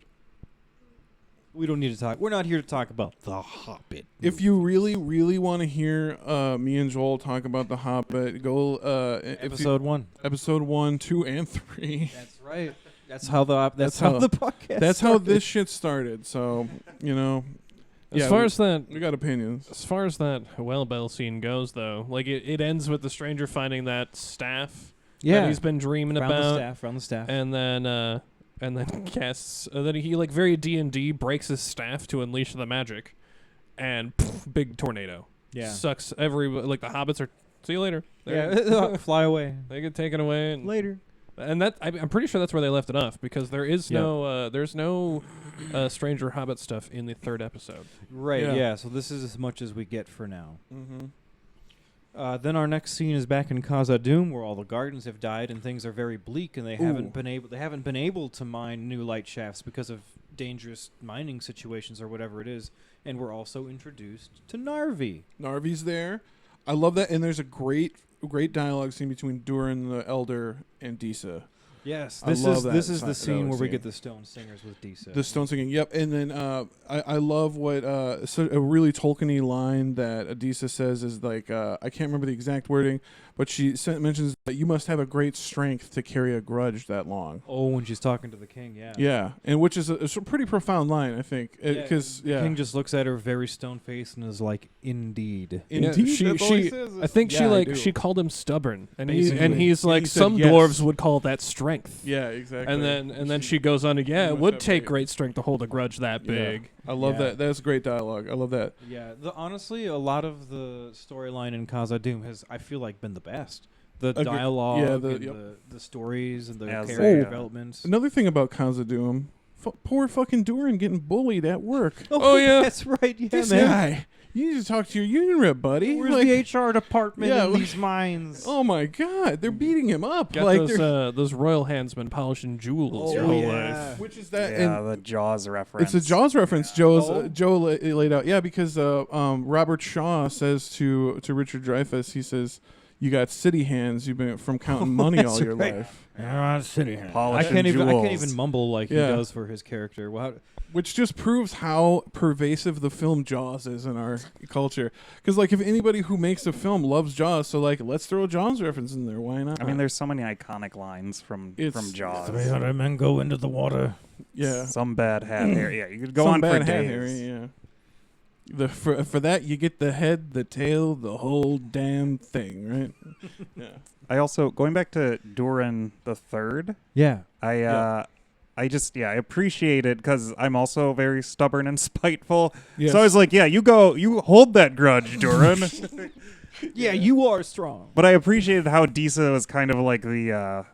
We don't need to talk. We're not here to talk about the Hobbit. If you really, really want to hear me and Joel talk about the Hobbit, go Episode 1. episode 1, 2, and 3. That's right. That's how the That's how- the podcast. That's how started. this shit started. So As yeah, far as that, we got opinions. as far as that well bell scene goes, though, like it ends with the stranger finding that staff that he's been dreaming Round the about, staff. Round the staff. and then casts. Then he like very D&D breaks his staff to unleash the magic, and big tornado. Yeah. Sucks every like the hobbits are. See you later. Yeah. Fly away. They get taken away and Later. And that I'm pretty sure that's where they left it off because there is Yeah. no there's no Stranger Hobbit stuff in the third episode. Right. Yeah. Yeah. So this is as much as we get for now. Mm-hmm. Then our next scene is back in Khazad-dûm, where all the gardens have died and things are very bleak, and they haven't been able to mine new light shafts because of dangerous mining situations or whatever it is. And we're also introduced to Narvi. Narvi's there. I love that, and there's a great dialogue scene between Durin the Elder and Disa. Yes, I love that this is the that scene where we scene. get the Stone Singers with Disa. The stone singing, yep. And then I love what so a really Tolkien-y line that Adisa says is like, I can't remember the exact wording, but she mentions that you must have a great strength to carry a grudge that long. Oh, when she's talking to the king, yeah. Yeah, and which is it's a pretty profound line, I think, because the king just looks at her very stone faced and is like, "Indeed." indeed, she, that's all he she says. I think Yeah, I do. she called him stubborn, and Basically. he's And like, he said some yes. dwarves would call that strength. Yeah, exactly. And then she goes on to, You it must would have take great- great strength to hold a grudge that Yeah. big. I love Yeah. that. That's great dialogue. I love that. Yeah, honestly, a lot of the storyline in Khazad-dûm has, I feel like, been the best. The dialogue, yeah, and the stories, and the As character they, developments. Another thing about Khazad-dûm, poor fucking Durin getting bullied at work. Oh, yeah. That's right. Yeah, This man. guy, you need to talk to your union rep, buddy. Where's Like, the HR department Yeah, in these mines? oh my God, they're beating him up. Got like, they're- those royal handsmen polishing jewels. Oh, real yeah. life. which is that? Yeah, and the Jaws reference. it's a Jaws reference. Joe Oh. laid out. Yeah, because Robert Shaw says to Richard Dreyfuss, he says, "You got city hands. You've been from counting money all That's your right. life." I Polishing can't jewels. even mumble like Yeah. he does for his character. Well, Which just proves how pervasive the film Jaws is in our culture. Because, like, if anybody who makes a film loves Jaws, so, like, let's throw a Jaws reference in there. Why not? I mean, there's so many iconic lines from Jaws. 300 men go into the water. yeah. Some bad hat hair. Yeah, you could go Some on for bad hat, days. Harry, yeah. For that, you get the head, the tail, the whole damn thing, right? Yeah. I also, going back to Durin the Third, Yeah. I just appreciate it because I'm also very stubborn and spiteful. Yes. So I was like, yeah, you hold that grudge, Durin. Yeah, you are strong. But I appreciated how Disa was kind of like the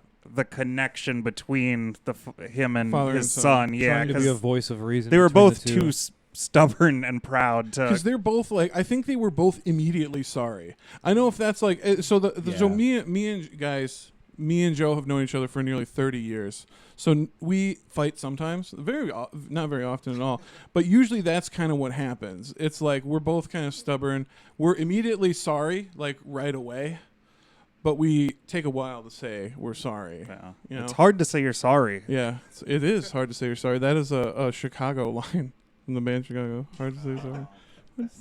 connection between him and Father his and son. son. Yeah, Trying to be a because voice of reason. they were between both the two. too stubborn and proud Because to. they're both like, I think they were both immediately sorry. I know if that's like, so so me and Joe have known each other for nearly 30 years. So we fight sometimes, not very often at all, but usually that's kind of what happens. It's like we're both kind of stubborn. We're immediately sorry, like right away, but we take a while to say we're sorry. Yeah. You know? It's hard to say you're sorry. Yeah, it is hard to say you're sorry. That is a Chicago line from the band Chicago. Hard to say sorry.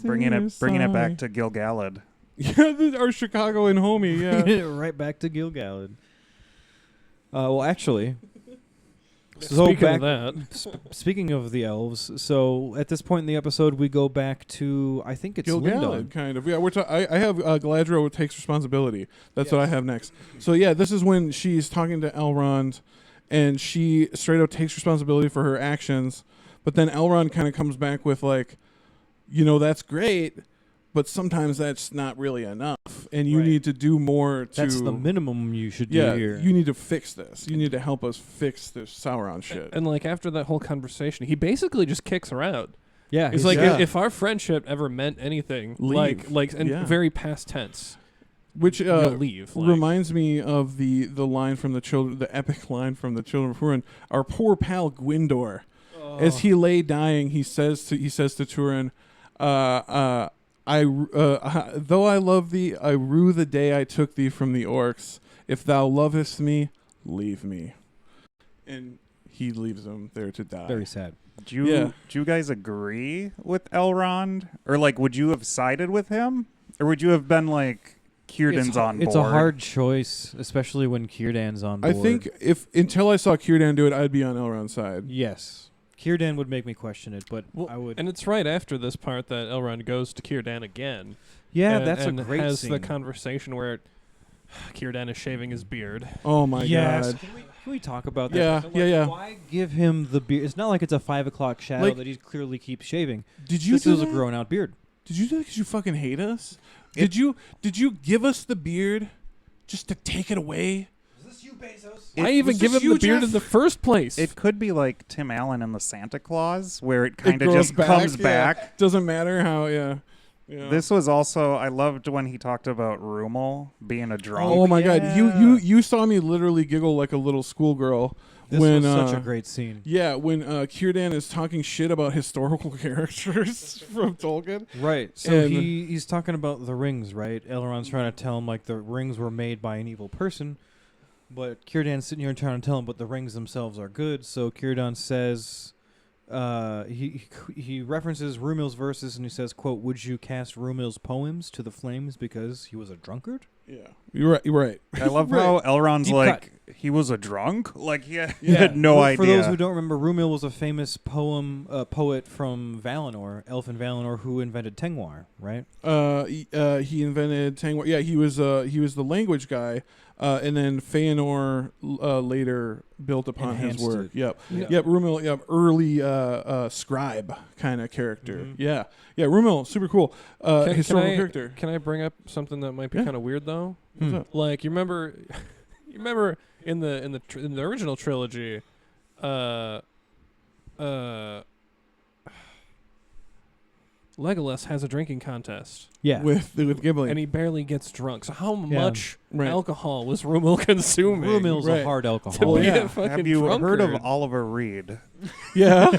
Bringing it back to Gil-galad. Yeah, our Chicagoan homie. Yeah. Right back to Gil-galad. Well, actually, Speaking of that, speaking of the elves, so at this point in the episode, we go back to, I think it's Gil-galad, Lindon. kind of. Yeah, I have Galadriel takes responsibility. That's what I have next. So yeah, this is when she's talking to Elrond, and she straight up takes responsibility for her actions. But then Elrond kind of comes back with like, that's great, but sometimes that's not really enough, and you Right. need to do more to. That's the minimum you should Yeah, do here. you need to fix this. You need to help us fix this Sauron shit. and like after that whole conversation, he basically just kicks her out. yeah, He's like, yeah. if our friendship ever meant anything, Leave. and Yeah. very past tense, Which you'll leave. Like, reminds me of the line from the children, the epic line from the Children of Hurin. Our poor pal Gwyndor, as he lay dying, he says to Turin, though I love thee, I rue the day I took thee from the orcs. If thou lovest me, leave me. And he leaves him there to die. very sad. Do you guys agree with Elrond? Or like, would you have sided with him? Or would you have been like, Círdan's on board? It's a hard choice, especially when Círdan's on board. I think until I saw Círdan do it, I'd be on Elrond's side. Yes. Círdan would make me question it, but well, I would. and it's right after this part that Elrond goes to Círdan again. Yeah, and, that's and a great has scene. the conversation where Círdan is shaving his beard. Oh my Yes. god. Can we talk about that? Yeah, So, yeah. Why give him the beard? It's not like it's a 5 o'clock shadow Like- that he clearly keeps shaving. Did you This do is a that? grown out beard. Did you do that because you fucking hate us? Did you give us the beard just to take it away? Is this you, Bezos? Why even was give this him the you, beard Jeff? in the first place? It could be like Tim Allen in the Santa Claus, where it kind of grows just back, comes yeah. back. Doesn't matter how. Yeah. This was also, I loved when he talked about Rumel being a drunk. Oh my god, yeah. you saw me literally giggle like a little schoolgirl This when was such a great scene. yeah, when Círdan is talking shit about historical characters from Tolkien. Right. So And- he's talking about the rings, right? Elrond's trying to tell him like the rings were made by an evil person. But Círdan's sitting here trying to tell him, but the rings themselves are good. So Círdan says, he references Rumil's verses and he says, quote, "Would you cast Rumil's poems to the flames because he was a drunkard?" Yeah, you're right. You're right. I love how Elrond's Deep like, cut. he was a drunk? Like, he had no idea. For those who don't remember, Rumil was a famous poet from Valinor, Elfin Valinor, who invented Tengwar, right? He invented Tangwar. Yeah, he was the language guy, and then Feanor later built upon his Enhanced work. it. Yep. Yeah. Yep. Rumil. Yep. Early scribe kind of character. Mhm. Yeah. Yeah. Rumil, super cool. Historical I, character. Can I bring up something that might be Yeah. kind of weird though? What's up? Like you remember in the original trilogy, Legolas has a drinking contest, Yeah. With Ghibli. and he barely gets drunk. So how Yeah. much Right. alcohol was Rumil consuming? Rumil's Right. a hard to alcoholic. be yeah. a fucking Have you heard of drunkard. Oliver Reed? Yeah,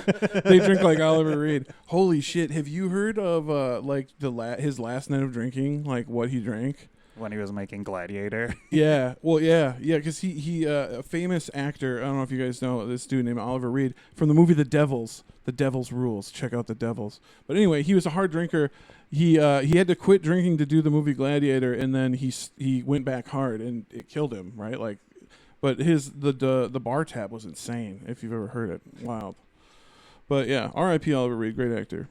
they drink like Oliver Reed. Holy shit! Have you heard of like his last night of drinking? Like what he drank? When he was making Gladiator. Yeah, well, yeah, because he a famous actor. I don't know if you guys know this dude named Oliver Reed from the movie The Devils. The Devil's Rules. Check out The Devils. But anyway, he was a hard drinker. He had to quit drinking to do the movie Gladiator, and then he went back hard, and it killed him. Right, like, but the bar tab was insane. If you've ever heard it, wild. But yeah, R.I.P. Oliver Reed, great actor.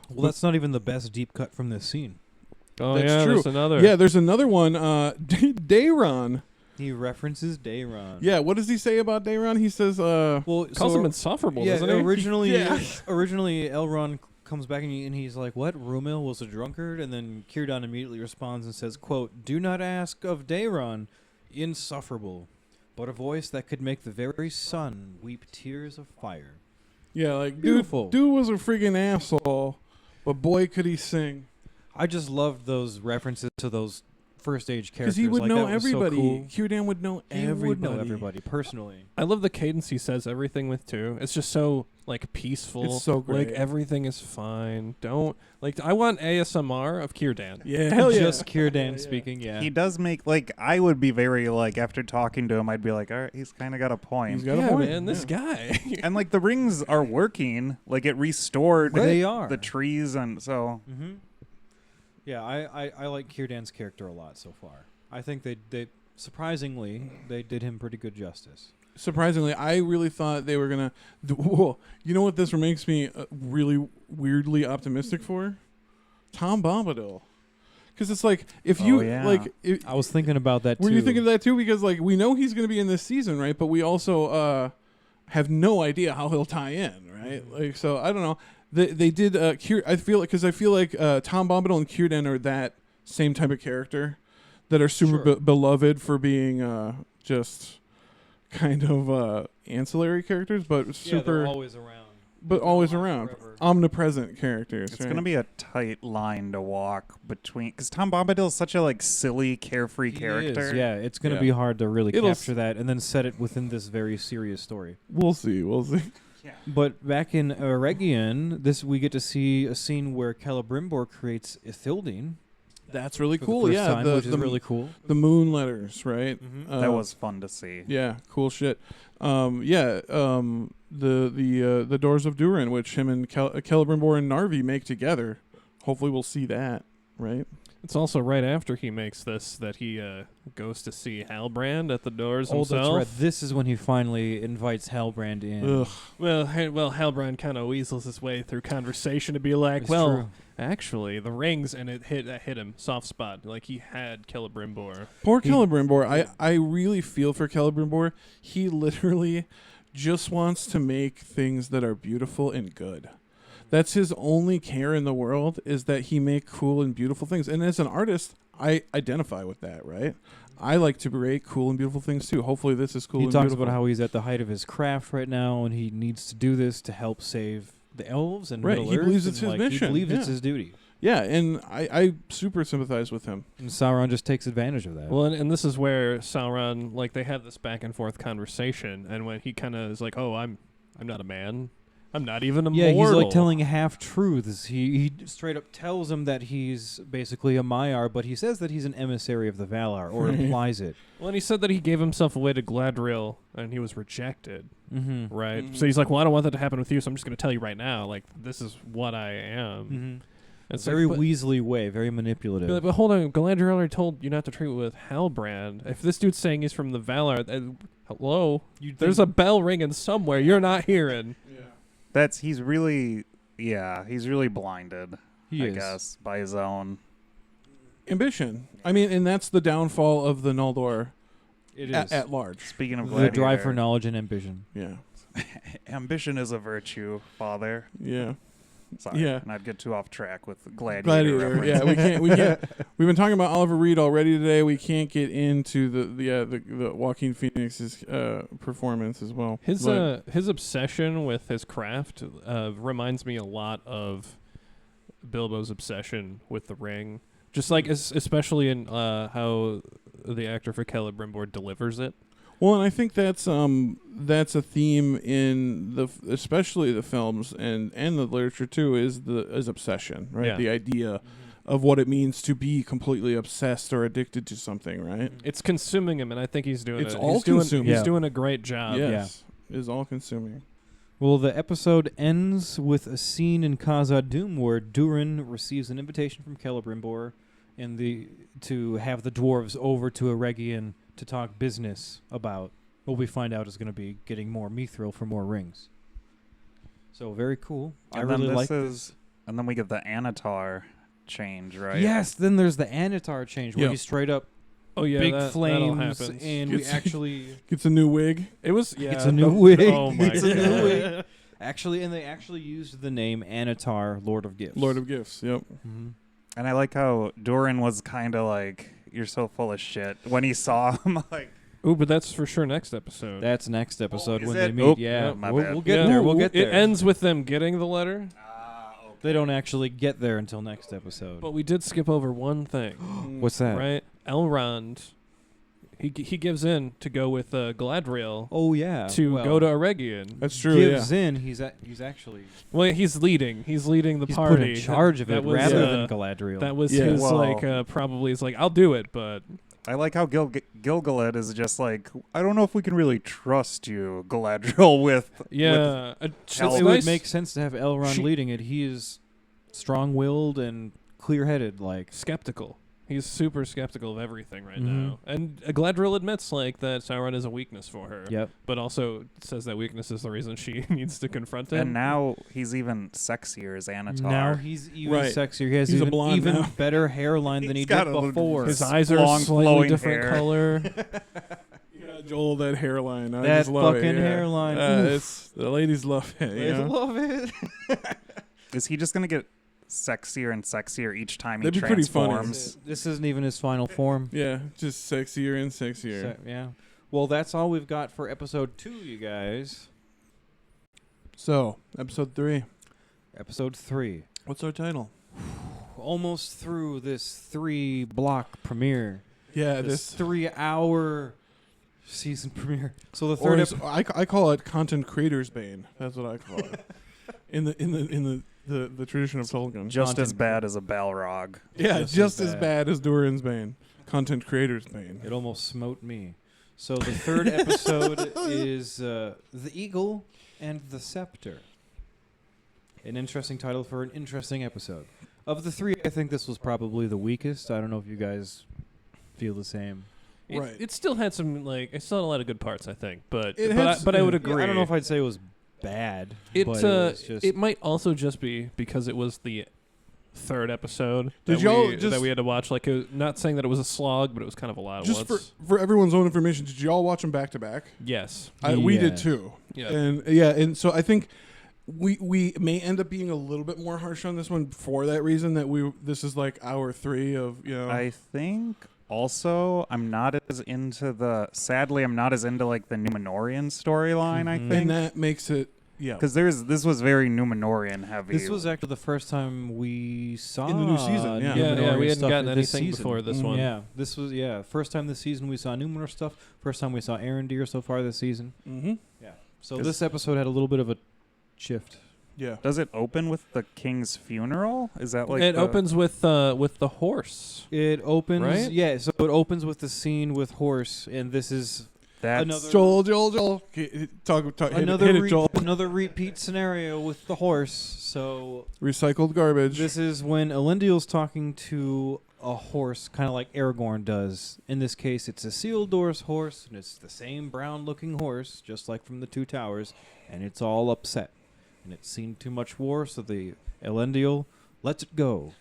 Well, that's not even the best deep cut from this scene. Oh That's yeah, true. there's another. Yeah, there's another one. Daron. He references Daron. Yeah, what does he say about Daron? He says, Well, calls him insufferable, yeah, doesn't he? originally, Yeah. originally Elrond comes back and he's like, "What? Rumil was a drunkard?" And then Círdan immediately responds and says, "Quote: Do not ask of Daron, insufferable, but a voice that could make the very sun weep tears of fire." yeah, like, Beautiful. dude was a freaking asshole, but boy, could he sing. I just loved those references to those first age characters. Because he would like, know that was so everybody. cool. Círdan would know He everybody. would know everybody personally. I love the cadence he says everything with too. It's just so like peaceful. It's so great. Like everything is fine. Don't like. I want ASMR of Círdan. Yeah, hell yeah. Just Círdan speaking. Yeah. He does make, like, I would be very, like, after talking to him, I'd be like, all right, he's kind of got a point. He's got a Yeah, point. man, this guy. And, like, the rings are working. Like, it restored They are. the trees, and so... Mm-hmm. Yeah, I like Círdan's character a lot so far. I think they surprisingly they did him pretty good justice. Surprisingly, I really thought they were gonna. Whoa, you know what this makes me really weirdly optimistic for? Tom Bombadil, because it's like if you yeah. like. If, I was thinking about that too. were you thinking of that too? Because like we know he's gonna be in this season, right? But we also have no idea how he'll tie in, right? Like so, I don't know. They did. I feel like Tom Bombadil and Círdan are that same type of character that are super Sure. beloved for being just kind of ancillary characters, but super, they're always around. but always around, Forever. omnipresent characters. It's right? going to be a tight line to walk between... Because Tom Bombadil is such a, like, silly, carefree He character. is, yeah, it's going to Yeah. be hard to really It'll capture that and then set it within this very serious story. We'll see. But back in Eregion, we get to see a scene where Celebrimbor creates Ithildine. That's really for cool. the first Yeah, time, which is really cool. the moon letters, right? That was fun to see. Yeah, cool shit. The Doors of Durin, which him and Celebrimbor and Narvi make together. Hopefully, we'll see that, right? It's also right after he makes this that he goes to see Halbrand at the doors Oh, himself. that's right. This is when he finally invites Halbrand in. Ugh. Well, Halbrand kind of weasels his way through conversation to be like, It's well, true. actually, the rings, and it hit him soft spot. Like he had Celebrimbor. Poor Celebrimbor. I really feel for Celebrimbor. He literally just wants to make things that are beautiful and good. That's his only care in the world, is that he make cool and beautiful things. And as an artist, I identify with that, right? I like to create cool and beautiful things too. Hopefully this is cool He and talks beautiful. about how he's at the height of his craft right now, and he needs to do this to help save the elves and Right, Middle he Earth, believes and, it's his like, mission, He believes it's yeah. his duty. Yeah, and I super sympathize with him. And Sauron just takes advantage of that. Well, and this is where Sauron, like, they have this back and forth conversation, and when he kind of is like, "Oh, I'm not a man," I'm not even a Yeah, mortal. he's like telling half-truths. He straight up tells him that he's basically a Maiar, but he says that he's an emissary of the Valar, or implies it. Well, and he said that he gave himself away to Gladriel, and he was rejected. Mm-hmm. Right? Mhm. So he's like, well, I don't want that to happen with you, so I'm just going to tell you right now. Like, this is what I am. Mm-hmm. It's Very like, but- Weasley way, very manipulative. Be like, but hold on, Galadriel already told you not to treat with Halbrand. If this dude's saying he's from the Valar, hello, there's a bell ringing somewhere you're not hearing. He's really blinded, He I is. guess, by his own. Ambition. I mean, and that's the downfall of the Noldor It is. at large. Speaking of The drive Gladiator, for knowledge and ambition. Yeah. ambition is a virtue, Father. Yeah. Sorry, Yeah. not get too off track with Gladiator. Gladiator. reference. Yeah, we can't. We've been talking about Oliver Reed already today. We can't get into the Joaquin Phoenix's performance as well. His obsession with his craft reminds me a lot of Bilbo's obsession with the ring. Just like especially in how the actor for Celebrimbor delivers it. Well, and I think that's a theme in especially the films and the literature too is obsession, right? Yeah. The idea of what it means to be completely obsessed or addicted to something, right? It's consuming him, and I think he's doing It's it. all he's doing, consuming. He's Yeah. doing a great job. Yes, is all consuming. Well, the episode ends with a scene in Khazad-dûm where Durin receives an invitation from Celebrimbor to have the dwarves over to Eregion to talk business about what we find out is going to be getting more mithril for more rings. So very cool. I And really then like this. And then we get the Anatar change, right? Yes, then there's the Anatar change where Yeah. he straight up Oh yeah, big that all flames, happens. and we Gets- actually Gets a new wig. It was yeah. it's a new wig. Oh my It's a new God. wig. Actually, and they actually used the name Anatar, Lord of Gifts. Lord of Gifts. Yep. Mm-hmm. And I like how Durin was kind of like, "You're so full of shit" when he saw him. Like, Ooh, but that's for sure next episode. That's next episode is when it? they meet. Oh, yeah, yeah, my we'll, bad. we'll get Yeah. there. We'll Ooh, get there. It ends with them getting the letter, They don't actually get there until next episode. but we did skip over one thing, What's that? right? Elrond, he gives in to go with Galadriel Oh yeah. to well, go to Eregion. That's true. gives Yeah. in. He's actually Well, he's leading the he's party. put in charge of That it was, rather uh, than Galadriel. That was Yeah. his Well- probably is like I'll do it, but I like how Gilgalad is just like, "I don't know if we can really trust you, Galadriel." With yeah, it's Hell- it nice. would make sense to have Elrond She- leading it. He is strong-willed and clear-headed. Like skeptical. He's super skeptical of everything right Mhm. now, and Galadriel admits like that Sauron is a weakness for her. yep. But also says that weakness is the reason she needs to confront him. and now he's even sexier as Anatar. Now he's even Right. sexier. He has He's a even, blonde even now. better hairline than he He's got did a little- before. his eyes are long, slightly flowing different hair. color. Yeah, Joel, that hairline. I That just love fucking it. Yeah. hairline. Oof. It's the ladies love it. I You know? love it. Is he just gonna get sexier and sexier each time That'd he be pretty funny. transforms? This isn't even his final form. Yeah, just sexier and sexier. So, yeah. Well, that's all we've got for episode 2, you guys. So, episode 3. Episode 3. What's our title? Almost through this 3-block premiere. Yeah, This 3-hour season premiere. So the or third as I call it content creator's bane. That's what I call it. in the tradition of Tolkien. Just as Content- bad as a Balrog. Yeah, just just as as bad as Durin's bane. Content creator's bane. It almost smote me. So the third episode is The Eagle and the Sceptre. An interesting title for an interesting episode. Of the 3, I think this was probably the weakest. I don't know if you guys feel the same. Right. It still had some it still had a lot of good parts, I think. But It but, had but I would yeah, agree. I don't know if I'd say it was bad. it but it was just it might also just be because it was the third episode Did that y'all we, just- that we had to watch. Like, not saying that it was a slog, but it was kind of a lot Just at once. for everyone's own information, did y'all watch them back to back? Yes. We Yeah. did too. Yeah. And so I think we may end up being a little bit more harsh on this one for that reason that this is like hour 3 of I think also I'm not as into sadly I'm not as into like the Numenorian storyline. I Mhm. and think that makes it because this was very Numenorian heavy. This was actually the first time we saw In the new season, yeah. Yeah, Numenorian we hadn't stuff gotten this anything season. before this one. Yeah, this was first time this season we saw Numenor stuff. First time we saw Arendir so far this season. Mm-hmm. Yeah. So Yes. this episode had a little bit of a shift. Yeah. Does it open with the king's funeral? Is that like it opens with the horse. It opens, Right? yeah. So it opens with the scene with horse, and this is that's another Joel. Talk. Hit it, Joel. another repeat scenario with the horse. So Recycled garbage. this is when Elendil's talking to a horse, kind of like Aragorn does. In this case, it's Isildur's horse, and it's the same brown-looking horse, just like from the Two Towers, and it's all upset. And it's seen too much war, so the Elendil lets it go.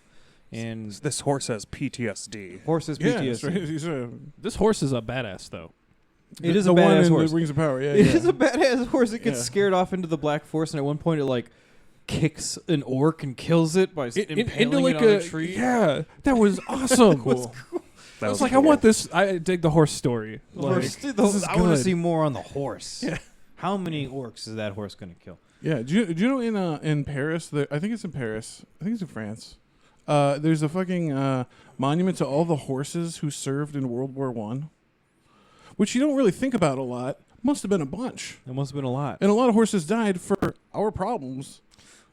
And this horse has PTSD. horse has Yeah, PTSD. that's right. He's This horse is a badass, though. It is the a one badass in horse. The Rings of Power. Yeah, It yeah. is a badass horse. It gets Yeah. scared off into the Black Forest, and at one point it like kicks an orc and kills it by impaling it on a tree. Yeah, that was awesome. Cool. I was like, I want this. I dig the horse story. Horse- Like, the- this is I want to good. see more on the horse. Yeah. How many orcs is that horse going to kill? Yeah, do you know in Paris? I think it's in Paris. I think it's in France. There's a fucking monument to all the horses who served in World War I, which you don't really think about a lot. Must have been a bunch, It must have been a lot. and a lot of horses died for our problems.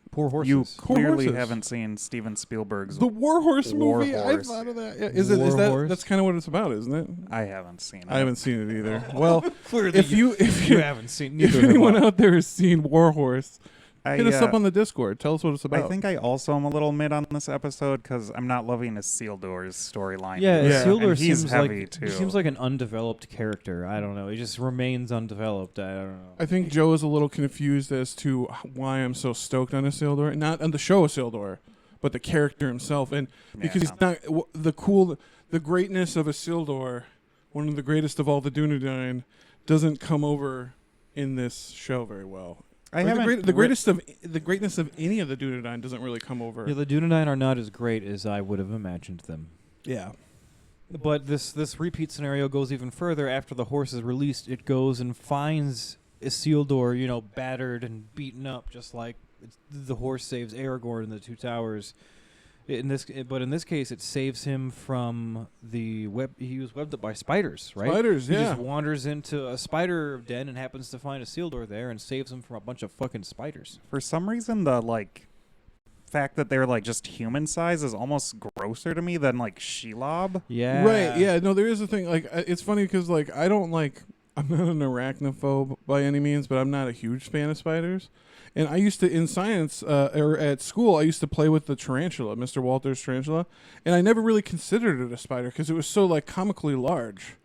Poor horses. You Poor clearly horses. haven't seen Steven Spielberg's. The War Horse War movie. Horse. I thought of that. Yeah. Is War that Horse? that's kind of what it's about, isn't it? I haven't seen it. I haven't seen it either. Well, Clearly if you haven't seen if neither have anyone I. out there has seen War Horse, hit us up I on the Discord. Tell us what it's about. think I also am a little mid on this episode because I'm not loving Isildur's storyline. Yeah, Yeah. Isildur And he's seems heavy like too. he seems like an undeveloped character. I don't know. He just remains undeveloped. I don't know. I think Joe is a little confused as to why I'm so stoked on Isildur. Not on the show Isildur, but the character himself. And because he's not the greatness of Isildur, one of the greatest of all the Dunedain, doesn't come over in this show very well. I Or haven't the greatness of any of the Dunedain doesn't really come over. Yeah, the Dunedain are not as great as I would have imagined them. Yeah. But this repeat scenario goes even further. After the horse is released, it goes and finds Isildur, battered and beaten up, just like the horse saves Aragorn in the Two Towers. But in this case, it saves him from the web. He was webbed up by spiders, right? Spiders, He yeah. just wanders into a spider den and happens to find Isildur there and saves him from a bunch of fucking spiders. For some reason, the fact that they're just human size is almost grosser to me than Shelob. Yeah. Right. Yeah. No, there is a thing. It's funny because I don't I'm not an arachnophobe by any means, but I'm not a huge fan of spiders. And I used to, in science, or at school, I used to play with the tarantula, Mr. Walter's tarantula, and I never really considered it a spider because it was so comically large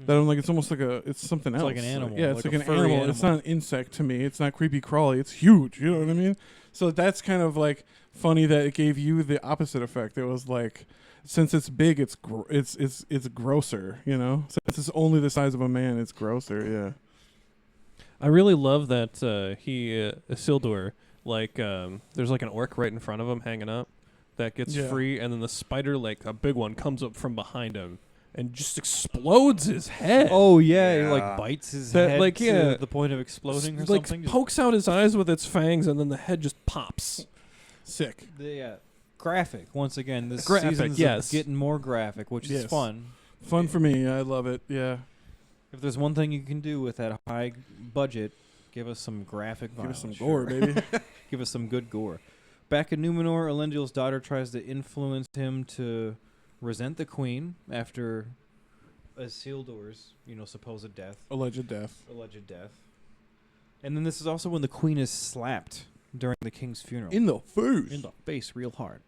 that I'm it's almost it's something else. like an animal, Yeah, it's like like a an furry animal. It's animal. not an insect to me. It's not creepy crawly. It's huge. You know what I mean? So that's kind of funny that it gave you the opposite effect. It was since it's big, it's grosser. Since it's only the size of a man, it's grosser. Yeah. I really love that Isildur, there's an orc right in front of him hanging up that gets Yeah. free, and then the spider, a big one, comes up from behind him and just explodes his head. Oh yeah, Yeah. it bites his That, head yeah. to the point of exploding or S- something. Just- pokes out his eyes with its fangs, and then the head just pops. Sick. Yeah, graphic once again. This Graphic, season's yes. getting more graphic, which is Yes. fun. Fun for me. I love it. Yeah. If there's one thing you can do with that high budget, give us some graphic Give us violence. some gore, baby. Give us some good gore. Back in Numenor, Elendil's daughter tries to influence him to resent the queen after Isildur's, supposed death, Alleged death. And then this is also when the queen is slapped during the king's funeral. In the face. In the face real hard.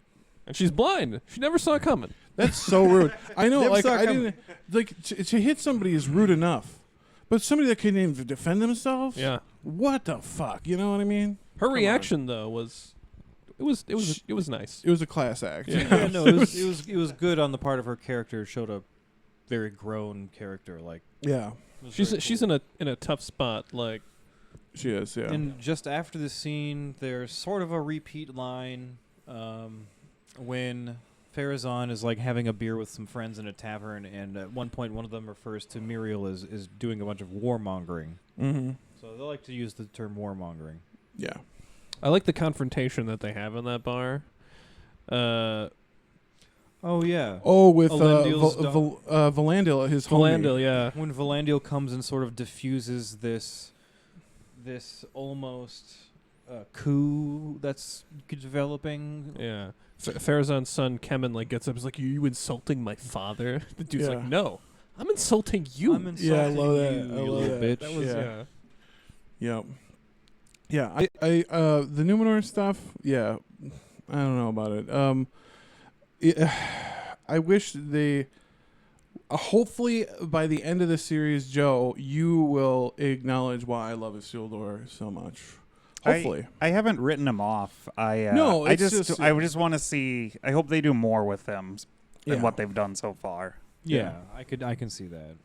And she's blind. She never saw it coming. That's so rude. I know, Never saw it I coming. didn't to hit somebody is rude enough, but somebody that couldn't even defend themselves. Yeah. What the fuck? You know what I mean? Her Come reaction though was nice. It was a class act. Yeah, no, it was good on the part of her character. It showed a very grown character. Yeah, She's in a tough spot. she is. Yeah. And just after the scene, there's sort of a repeat line when Farazan is having a beer with some friends in a tavern, and at one point one of them refers to Muriel as doing a bunch of warmongering. Mm-hmm. So they like to use the term warmongering. Yeah. I like the confrontation that they have in that bar. Oh yeah. Oh, with Elendil's Valandil, his homie. Valandil, yeah. When Valandil comes and sort of diffuses this almost coup that's developing. Yeah. Farazan's son Kemen like gets up. He's like, "You insulting my father?" The dude's like, "No, I'm insulting you." I'm insulting I love that. you, I you love little that. bitch. That was Yeah. Yeah. The Numenor stuff. Yeah, I don't know about it. I wish they. Hopefully, by the end of the series, Joe, you will acknowledge why I love Isildur so much. Hopefully, I haven't written him off. No, I it's just I just want to see. I hope they do more with him than what they've done so far. Yeah, I can see that.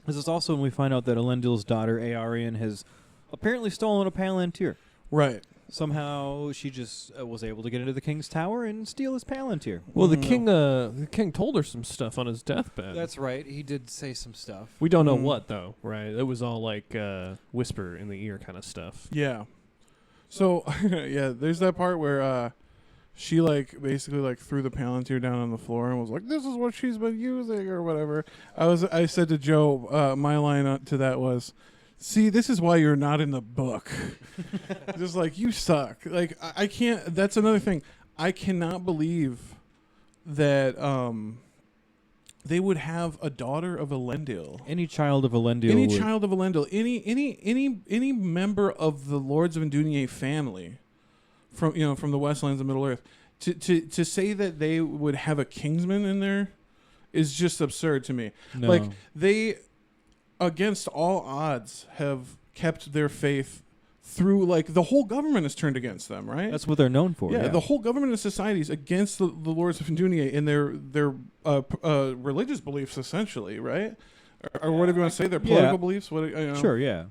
This is also when we find out that Elendil's daughter Aarion has apparently stolen a Palantir. right. Somehow she just was able to get into the king's tower and steal his Palantir. Well, the king told her some stuff on his deathbed. That's right. He did say some stuff. We don't know what though, right? It was all like whisper in the ear kind of stuff. Yeah. So yeah, there's that part where she like basically like threw the Palantir down on the floor and was like, "This is what she's been using" or whatever. I said to Joe, my line to that was, "See, this is why you're not in the book." Just like, you suck. Like I can't. That's another thing. I cannot believe that they would have a daughter of Elendil. Any child of Elendil. Child of Elendil. Any member of the Lords of Endunier family from the Westlands and Middle Earth. To say that they would have a Kingsman in there is just absurd to me. No. Like they, against all odds, have kept their faith through, like, the whole government is turned against them, right? That's what they're known for. Yeah, the whole government and society is against the Lords of Endunier in their religious beliefs, essentially, right? Or whatever you want to say, their political beliefs. Sure, yeah.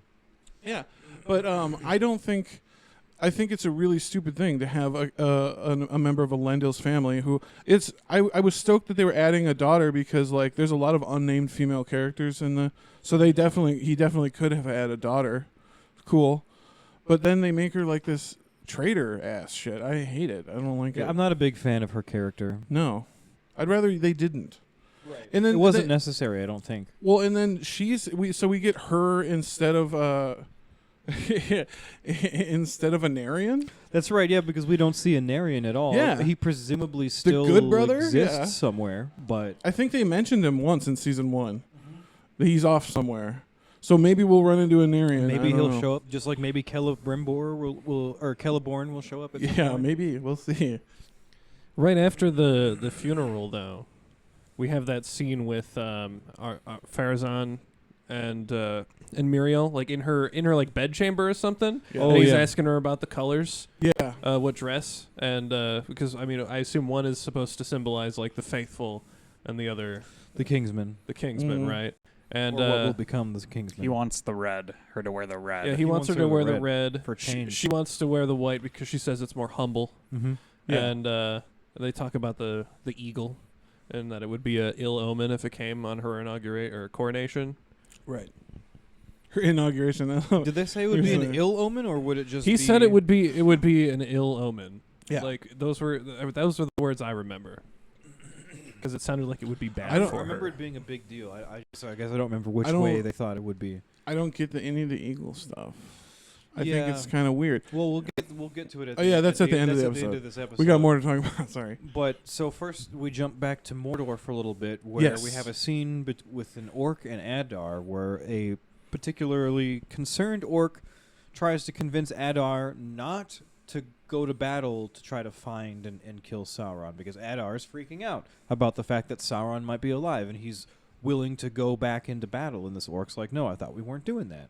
Yeah, but I think it's a really stupid thing to have a member of Elendil's family who I was stoked that they were adding a daughter because like there's a lot of unnamed female characters so he definitely could have had a daughter. Cool. But then they make her like this traitor ass shit. I hate it. I don't like it. I'm not a big fan of her character. No. I'd rather they didn't. Right. And then it wasn't necessary, I don't think. Well, and then we get her instead of instead of a Narian? That's right, yeah, because we don't see a Narian at all. Yeah. He presumably still good brother? exists somewhere, but I think they mentioned him once in season 1. He's off somewhere. So maybe we'll run into a Narian. Maybe he'll show up, just like maybe Celebrimbor or Celeborn will show up at some point. Maybe. We'll see. Right after the funeral, though, we have that scene with Farazan and Muriel, like in her like bedchamber or something. Yeah. And he's asking her about the colors. Yeah. What dress? And because I assume one is supposed to symbolize like the faithful, and the other the Kingsman, right? And or what will become the Kingsman. He wants her to wear the red. Yeah, he wants her to wear the red for change. She wants to wear the white because she says it's more humble. Mm-hmm. Yeah. And they talk about the eagle, and that it would be a ill omen if it came on her coronation. Right. Her inauguration. Did they say it would be an ill omen, or would it just? He said it would be an ill omen. Yeah. Like those were the words I remember. Because it sounded like it would be bad. I don't for remember her. it being a big deal. I guess I don't remember which way they thought it would be. I don't get any of the eagle stuff. I think Yeah. it's kind of weird. Well, we'll get to it. That's at the end of the episode. We got more to talk about. Sorry. But so first we jump back to Mordor for a little bit, where we have a scene with an orc and Adar, where a particularly concerned orc tries to convince Adar not to go to battle to try to find and kill Sauron, because Adar is freaking out about the fact that Sauron might be alive, and he's willing to go back into battle. And this orc's like, no, I thought we weren't doing that.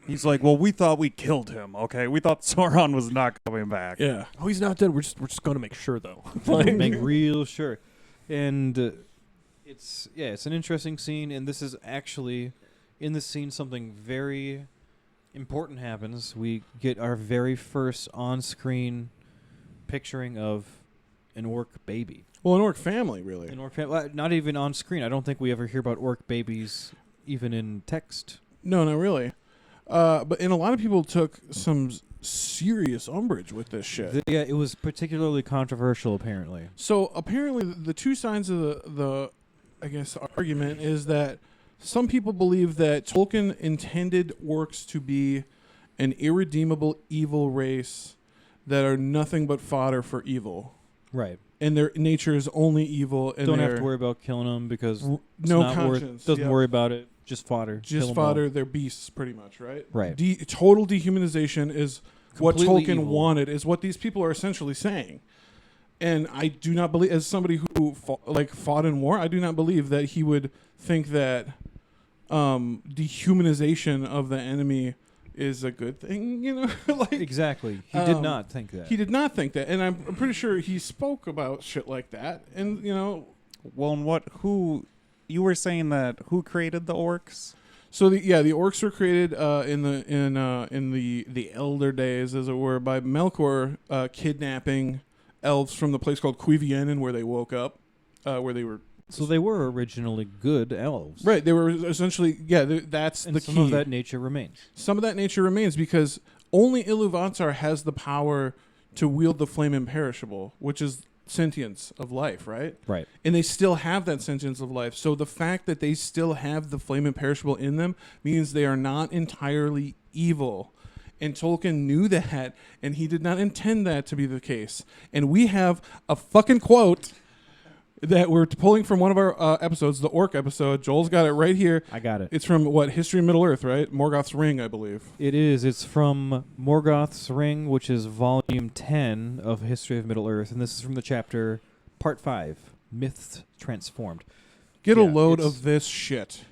He's like, well, we thought we killed him, okay? We thought Sauron was not coming back. Yeah. Oh, he's not dead. We're just going to make sure, though. Make real sure. And it's an interesting scene, and this is actually, in this scene, something very important happens. We get our very first on-screen picturing of an orc baby. Well, an orc family, really. An orc family, not even on screen. I don't think we ever hear about orc babies, even in text. No, not really. A lot of people took some serious umbrage with this shit. It was particularly controversial, apparently. So apparently, the two sides of the I guess argument is that some people believe that Tolkien intended orcs to be an irredeemable evil race that are nothing but fodder for evil. Right. And their nature is only evil. And don't have to worry about killing them because no it's not conscience. doesn't worry about it. Just fodder. Just fodder. They're beasts, pretty much, right? Right. Total dehumanization is Completely what Tolkien evil. wanted, is what these people are essentially saying. And I do not believe, as somebody who fought in war, I do not believe that he would think that dehumanization of the enemy is a good thing, you know? Exactly. He did not think that. He did not think that. And I'm pretty sure he spoke about shit like that. And, you know... Well, and who... You were saying that who created the orcs? So the orcs were created in the elder days, as it were, by Melkor kidnapping elves from the place called Cuiviénen, where they woke up, where they were. So they were originally good elves, right? They were essentially that's and the some key. of that nature remains. Some of that nature remains because only Iluvatar has the power to wield the flame imperishable, which is sentience of life, right? Right. And they still have that sentience of life. So the fact that they still have the flame imperishable in them means they are not entirely evil. And Tolkien knew that, and he did not intend that to be the case. And we have a fucking quote that we're pulling from one of our episodes, the Orc episode. Joel's got it right here. I got it. It's from, History of Middle-earth, right? Morgoth's Ring, I believe. It is. It's from Morgoth's Ring, which is volume 10 of History of Middle-earth, and this is from the chapter, part 5, Myths Transformed. Get a load of this shit.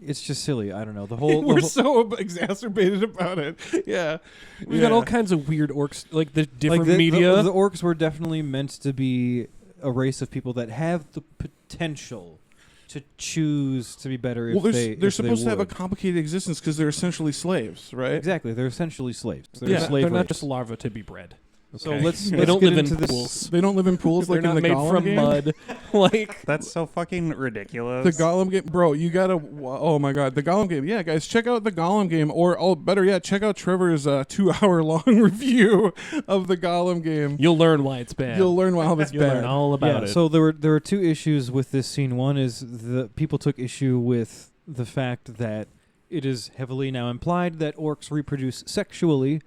It's just silly. I don't know. The whole We're so exacerbated about it. Yeah. We've got all kinds of weird orcs, like the different media. The orcs were definitely meant to be a race of people that have the potential to choose to be better they're supposed to have a complicated existence because they're essentially slaves, right? Exactly. They're essentially slaves. They're not just larvae to be bred. So Okay. let's They don't get live in into this. pools. They don't live in pools like They're in not the made Gollum from game. mud. Like That's so fucking ridiculous. The Gollum game, bro. You gotta. Oh my god, the Gollum game. Yeah, guys, check out the Gollum game, or better yet, check out Trevor's 2-hour-long review of the Gollum game. you'll learn why it's bad. You'll learn why it's You'll bad. learn all about it. So there were two issues with this scene. One is the people took issue with the fact that it is heavily now implied that orcs reproduce sexually.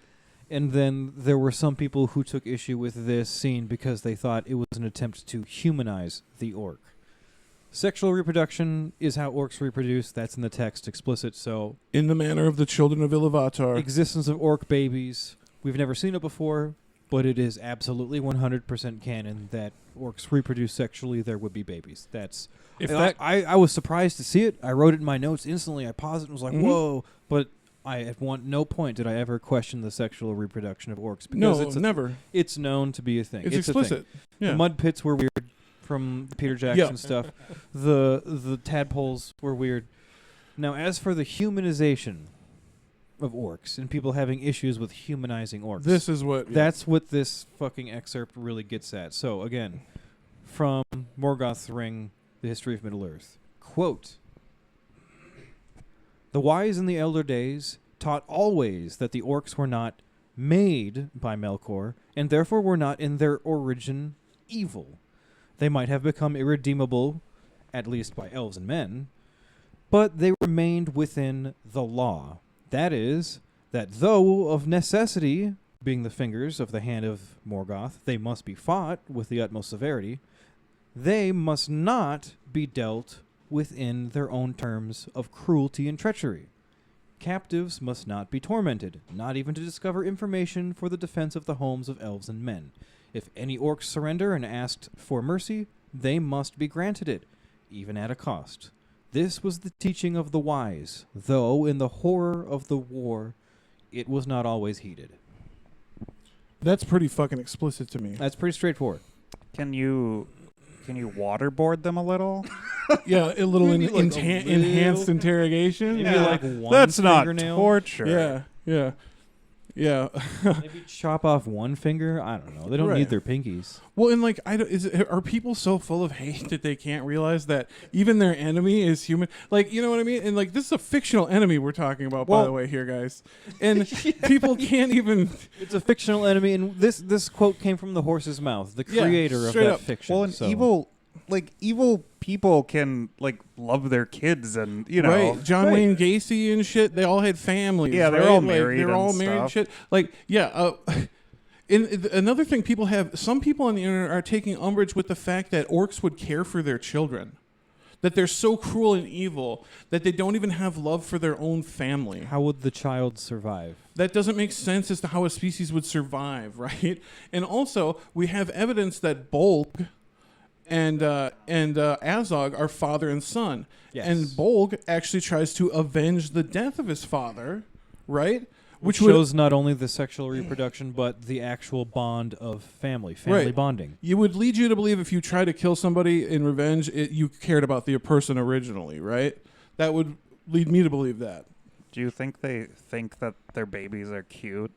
And then there were some people who took issue with this scene because they thought it was an attempt to humanize the orc. Sexual reproduction is how orcs reproduce. That's in the text, explicit. So, In the manner of the children of Iluvatar. existence of orc babies. We've never seen it before, but it is absolutely 100% canon that orcs reproduce sexually. There would be babies. That's. I was surprised to see it. I wrote it in my notes instantly. I paused it and was like, "Whoa!" But at no point did I ever question the sexual reproduction of orcs because never. It's known to be a thing. It's explicit. A thing. Yeah. The mud pits were weird from the Peter Jackson stuff. The tadpoles were weird. Now, as for the humanization of orcs and people having issues with humanizing orcs, This is what. that's what this fucking excerpt really gets at. So again, from Morgoth's Ring, The History of Middle-earth. Quote, "The wise in the elder days taught always that the orcs were not made by Melkor, and therefore were not in their origin evil. They might have become irredeemable, at least by elves and men, but they remained within the law. That is, that though of necessity, being the fingers of the hand of Morgoth, they must be fought with the utmost severity, they must not be dealt within their own terms of cruelty and treachery. Captives must not be tormented, not even to discover information for the defense of the homes of elves and men. If any orcs surrender and asked for mercy, they must be granted it, even at a cost. This was the teaching of the wise, though in the horror of the war, it was not always heeded." That's pretty fucking explicit to me. That's pretty straightforward. Can you waterboard them a little? Yeah, a little Maybe like a enhanced little- interrogation. Maybe Yeah. like one That's not fingernail. torture. Yeah. Maybe chop off one finger. I don't know. They don't Right. need their pinkies. Well, and like, are people so full of hate that they can't realize that even their enemy is human? Like, you know what I mean? And like, this is a fictional enemy we're talking about, by the way, here, guys. And people can't even. It's a fictional enemy, and this quote came from the horse's mouth, the Yeah, creator of straight that up. fiction. Well, an so. like evil people can like love their kids and you know right. John Wayne Gacy and shit. They all had families. Yeah, they're right? all Like, married. They're all and married. And stuff. shit. Like yeah. Another thing people have. Some people on the internet are taking umbrage with the fact that orcs would care for their children. That they're so cruel and evil that they don't even have love for their own family. How would the child survive? That doesn't make sense as to how a species would survive, right? And also, we have evidence that Bolg and Azog are father and son. Yes. And Bolg actually tries to avenge the death of his father, right? Which shows not only the sexual reproduction, but the actual bond of family Right. bonding. You would lead you to believe if you try to kill somebody in revenge, you cared about the person originally, right? That would lead me to believe that. Do you think they think that their babies are cute?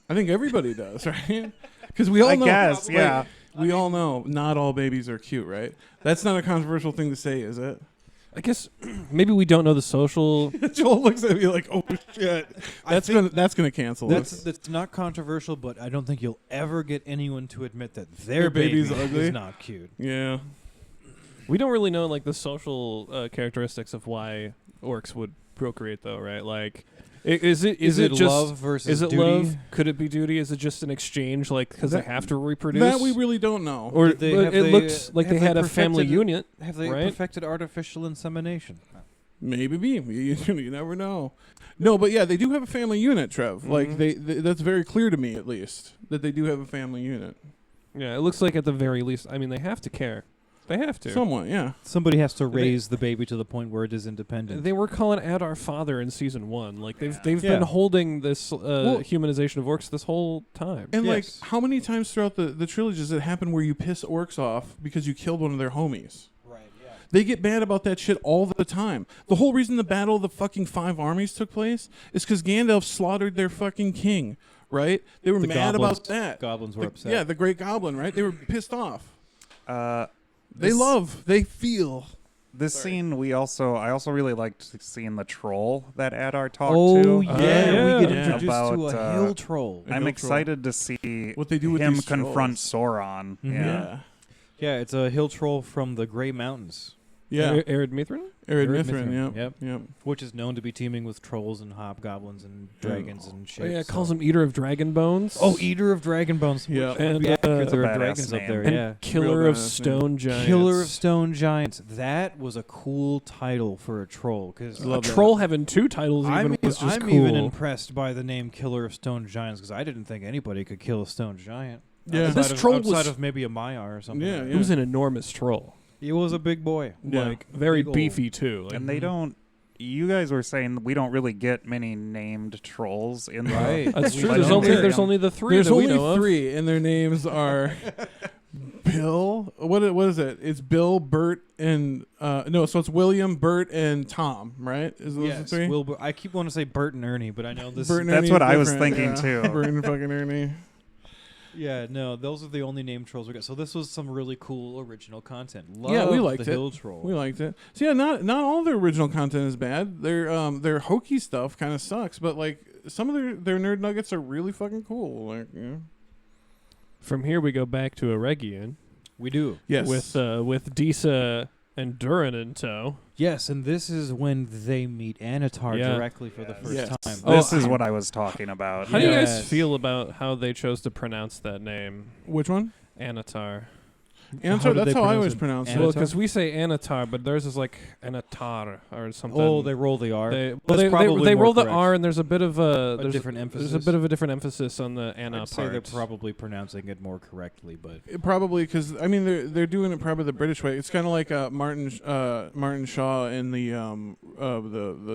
I think everybody does, right? Because we all I know. guess, like, yeah. We all know not all babies are cute, right? That's not a controversial thing to say, is it? I guess maybe we don't know the social. Joel looks at me like, "Oh shit, that's gonna cancel us." That's not controversial, but I don't think you'll ever get anyone to admit that their baby's baby ugly? is not cute. Yeah, We don't really know like the social characteristics of why orcs would procreate, though, right? Like, is it just love versus is it duty? love? Could it be duty? Is it just an exchange, like because they have to reproduce? that we really don't know. or Did they- but have it they, looked like have they they had a family perfected- unit. Have they right? perfected artificial insemination? Maybe you never know. No, but yeah, they do have a family unit, Trev. Like they that's very clear to me, at least, that they do have a family unit. Yeah, it looks like at the very least. I mean, they have to care. They have to. Somewhat, yeah. Somebody has to raise the baby to the point where it is independent. They were calling Adar father in season 1. Like they've Yeah. been holding this humanization of orcs this whole time. And like, Yes. how many times throughout the trilogy does it happen where you piss orcs off because you killed one of their homies? Right, yeah. They get mad about that shit all the time. The whole reason the Battle of the fucking Five Armies took place is because Gandalf slaughtered their fucking king, right? They were The mad goblins- about that. Goblins were upset. Yeah, the Great Goblin, right? They were pissed off. They This- love, they feel. This scene, I also really liked seeing the troll that Adar talked Oh, to. yeah. yeah. We get Yeah. introduced About, to a hill troll. A I'm hill excited to see What they do with him these confront trolls. Sauron. Mhm. Yeah. Yeah, it's a hill troll from the Grey Mountains, Yeah. Arid Mithrin? Arid Arid Mithrin, Mithrin, yep. yep. which is known to be teeming with trolls and hobgoblins and dragons and shit. Oh, yeah, it so- calls him Eater of Dragon Bones. Oh, Eater of Dragon Bones. Yeah. And, Yeah, uh, there Badass are dragons up name. there. and Yeah. Killer Real of badass Stone Giants. Killer of Stone Giants. That was a cool title for a troll. Because A troll having 2 titles even was just cool. even impressed by the name Killer of Stone Giants because I didn't think anybody could kill a stone giant. Yeah. Outside This of, troll outside was- of maybe a Maiar or something. Yeah, like It was an enormous troll. that. He was a big boy. Yeah. Like, very Big ol'. beefy, too. Like, And they don't. You guys were saying we don't really get many named trolls in Right. the. That's We true. don't There's care. only the 3 There's that we only know 3, and their names are Bill. What is it? It's Bill, Bert, and no. So it's William, Bert, and Tom. Right? Is those the Yes, 3? Wilbur. I keep wanting to say Bert and Ernie, but I know this. Bert and That's Ernie what is I was different, thinking, yeah. too. Bert and fucking Ernie. Yeah, no, those are the only name trolls we got. So this was some really cool original content. Yeah, we Loved liked the it. Hill Troll. We liked it. So yeah, not all their original content is bad. Their hokey stuff kind of sucks, but like some of their nerd nuggets are really fucking cool. Like, yeah. From here, we go back to Eregion We do. Yes. with Disa and Durin in tow. Yes, and this is when they meet Anatar Yeah. directly for the first Yes. time. This Oh, is what I was talking about. How do you guys Yes. feel about how they chose to pronounce that name, Which one? Anatar? Anatar. did That's they how I pronounce always it? pronounce Anatar? Well, it. because we say Anatar, but theirs is like Anatar or something. Oh, they roll the R. They, well, That's they probably more roll the correct. R, and there's a bit of a different There's a emphasis. bit of a different emphasis on the Anna I'd say part. they're probably pronouncing it more correctly, but Probably because I mean they're doing it probably the British way. It's kind of like Martin Shaw in the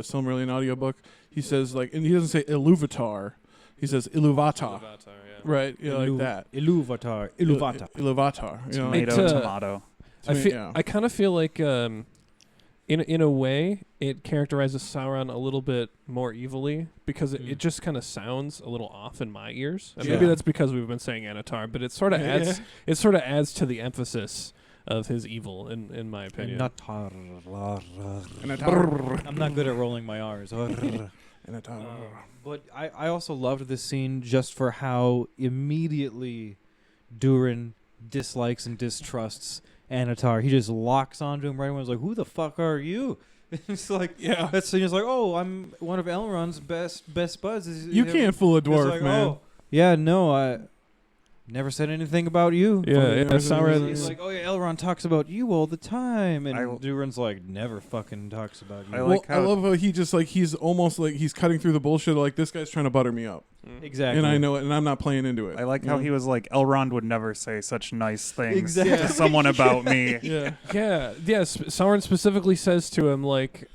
Silmarillion audiobook. He says like, and he doesn't say Iluvatar, he says Iluvata, right? Yeah, like that. Iluvatar. Iluvatar. You know, It, Tomato, tomato. I kind of feel like in a way it characterizes Sauron a little bit more evilly because it just kind of sounds a little off in my ears. And maybe Yeah. that's because we've been saying Anatar, but it sort of adds to the emphasis of his evil in my opinion. I'm not good at rolling my R's. But I also loved this scene just for how immediately Durin dislikes and distrusts Anatar. He just locks onto him right away. He's like, "Who the fuck are you?" It's like, Yeah. That's he's like, "Oh, I'm one of Elrond's best buds." You can't fool a He's dwarf, like, man. "Oh, yeah, no, I never said anything about you." Yeah, Sauron He's is like, "Oh yeah, Elrond talks about you all the time," and I- Durin's like, "Never fucking talks about you." I Well, like I how love how he just like he's almost like he's cutting through the bullshit. Like this guy's trying to butter me up, Exactly. and I know it, and I'm not playing into it. I like you how know? he was like, Elrond would never say such nice things Exactly. to someone about me. Yeah. Yeah. Sauron specifically says to him, like,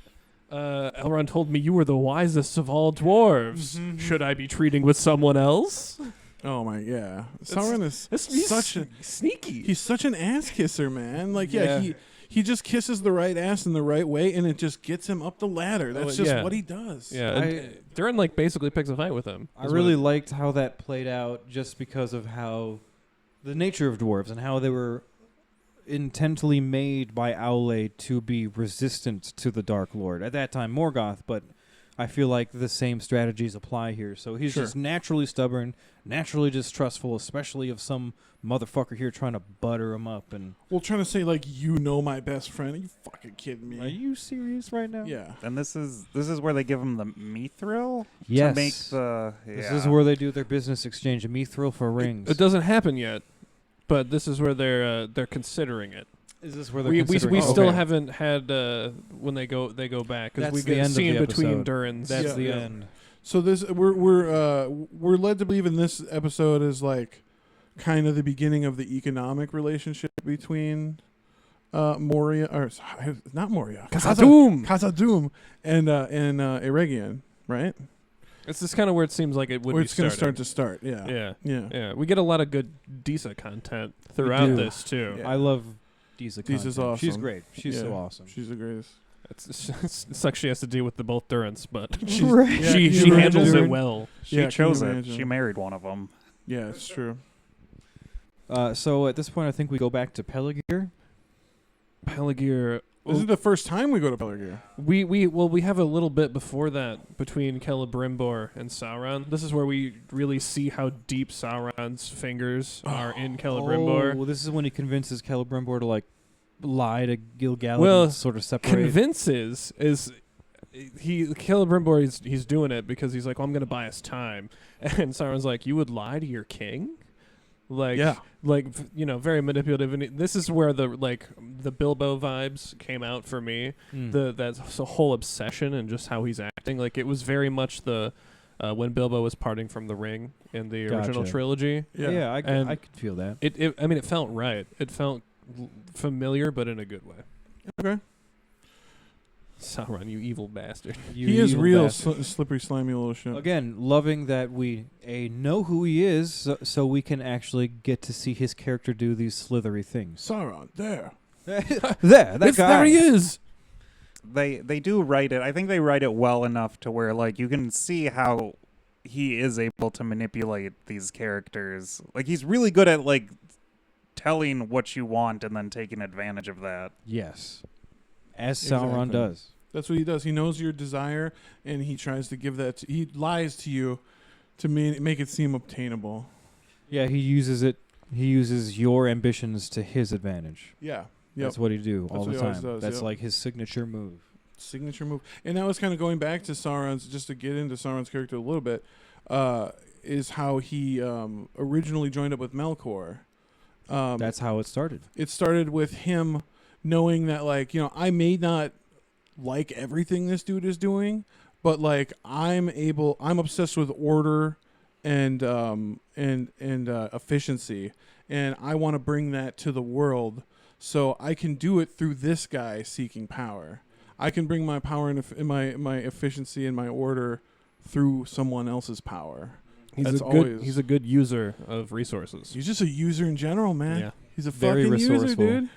Elrond told me you were the wisest of all dwarves. Should I be treating with someone else? Oh my, yeah. Sauron is He's such a sneaky. he's such an ass kisser, man. Like, Yeah. he just kisses the right ass in the right way, and it just gets him up the ladder. That's just yeah. what he does. Yeah, and Durin like basically picks a fight with him. I really liked how that played out just because of how the nature of dwarves and how they were intentionally made by Aule to be resistant to the Dark Lord. At that time, Morgoth, but I feel like the same strategies apply here. So he's Sure. just naturally stubborn, naturally distrustful, especially of some motherfucker here trying to butter him up. And Well, trying to say like you know my best friend. Are you fucking kidding me? are you serious right now? Yeah. And this is where they give him the mithril Yes. to make the. This is where they do their business exchange, a mithril for rings. It doesn't happen yet, but this is where they're considering it. Is this where they're We considering? still Okay. haven't had when they go back because That's we the get a end of scene the between episode. Durin's. That's Yeah. the Yeah. end. So this we're led to believe in this episode is like kind of the beginning of the economic relationship between Moria or not Moria Khazad-dûm and Eregion, right? It's just kind of where it seems like it would Where be it's going to starting. start. Yeah. Yeah. Yeah. Yeah, we get a lot of good Disa content throughout do. this too. Yeah. I love Disa. Disa's content. She's awesome. great. She's so Yeah. awesome. She's the greatest. It sucks she has to deal with the both Durants, but she's, Right. Yeah, she can you handles imagine? it well. She Yeah, can chose you it. imagine? She married one of them. Yeah, it's true. So at this point, I think we go back to Pelargir. Pelargir. This is the first time we go to Pelargir. We have a little bit before that between Celebrimbor and Sauron. This is where we really see how deep Sauron's fingers are in Celebrimbor. Oh, well, this is when he convinces Celebrimbor to like lie to Gil-galad Well, and sort of separate. Convinces is Celebrimbor he's doing it because he's like, well, I'm going to buy us time, and Sauron's like, you would lie to your king, like Yeah. very manipulative, and this is where the Bilbo vibes came out for me. That's a whole obsession and just how he's acting. Like it was very much the when Bilbo was parting from the ring in the original Gotcha. trilogy. yeah, I And could feel that. It felt right. It felt familiar, but in a good way. Okay. Sauron, you evil bastard. You He is evil real bastard. slippery, slimy little shit. Again, loving that we know who he is, so we can actually get to see his character do these slithery things. Sauron, there. That guy. There he is. They do write it. I think they write it well enough to where like you can see how he is able to manipulate these characters. Like he's really good at like telling what you want and then taking advantage of that. Yes, as Sauron Exactly. does. That's what he does. He knows your desire, and he tries to give that. He lies to you to make it seem obtainable. Yeah, he uses it. He uses your ambitions to his advantage. Yeah. That's what he do all what the he always time. does, That's yep. like his signature move. Signature move. And that was kind of going back to Sauron's, just to get into Sauron's character a little bit, is how he originally joined up with Melkor. That's how it started. It started with him knowing that, like, I may not like everything this dude is doing, but like I'm obsessed with order and efficiency, and I want to bring that to the world. So I can do it through this guy seeking power. I can bring my power and my efficiency and my order through someone else's power. He's a good user of resources. He's just a user in general, man. Yeah. He's a Very fucking user, resourceful. dude.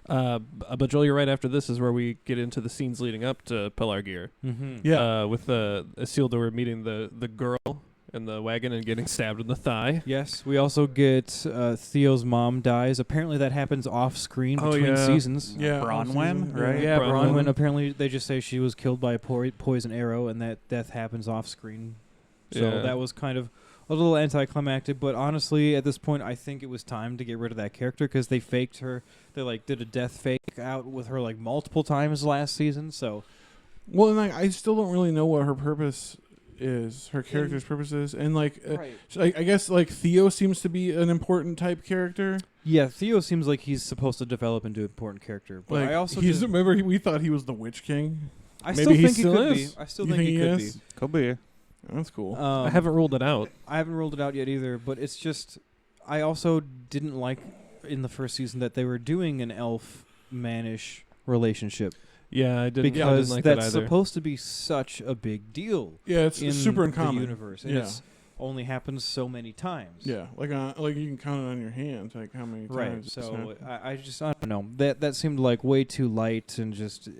But Joel, you're right. After this is where we get into the scenes leading up to Pelargir. Mm-hmm. Yeah. With Isildur meeting the girl in the wagon and getting stabbed in the thigh. Yes, we also get Theo's mom dies. Apparently that happens off screen Oh, between yeah. seasons. Yeah. Bronwyn, right? Yeah, Bronwyn. Bronwyn. Apparently they just say she was killed by a poison arrow, and that death happens off screen. So Yeah. that was kind of a little anticlimactic, but honestly, at this point, I think it was time to get rid of that character because they faked her. They like did a death fake out with her like multiple times last season. So, well, and I still don't really know what her purpose is, her character's purpose is, and like, right. so I guess like Theo seems to be an important type character. Yeah, Theo seems like he's supposed to develop into an important character, but Like, I also remember we thought he was the Witch King. I Maybe still he think still he could is. be. I still You think he could be. is? Could be. That's cool. I haven't ruled it out. I haven't ruled it out yet either, but it's just I also didn't like in the first season that they were doing an elf manish relationship Yeah, I didn't. because I didn't like that's that either. supposed to be such a big deal. Yeah, it's in super the uncommon. universe, and Yeah. it's only happens so many times. Yeah, like you can count it on your hand, like how many Right. times. it's So happened. I don't know. That seemed like way too light and just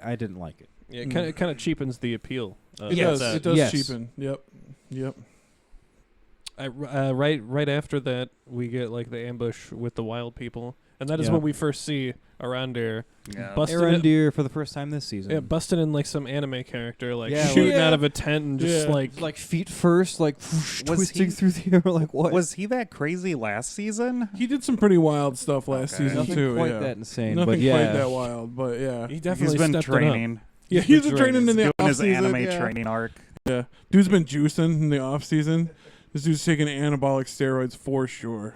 I didn't like it. Yeah, it kind of cheapens the appeal. It Yes. does. It does Yes. cheapen. Yep. Right after that, we get like the ambush with the wild people, and that is Yeah. when we first see Arandir Yeah. busting Arandir for the first time this season. Yeah, busting in like some anime character, like Yeah, shooting yeah. out of a tent and just Yeah. like feet first, like twisting he- through the air. Like what? Was he that crazy last season? He did some pretty wild stuff last Okay. season nothing too. quite yeah. that insane, Nothing but yeah. quite that wild, but yeah. he definitely He's been stepped it up. training. Yeah, he's been training in the Doing off his season. anime Yeah. training arc. Yeah, dude's been juicing in the off season. This dude's taking anabolic steroids for sure.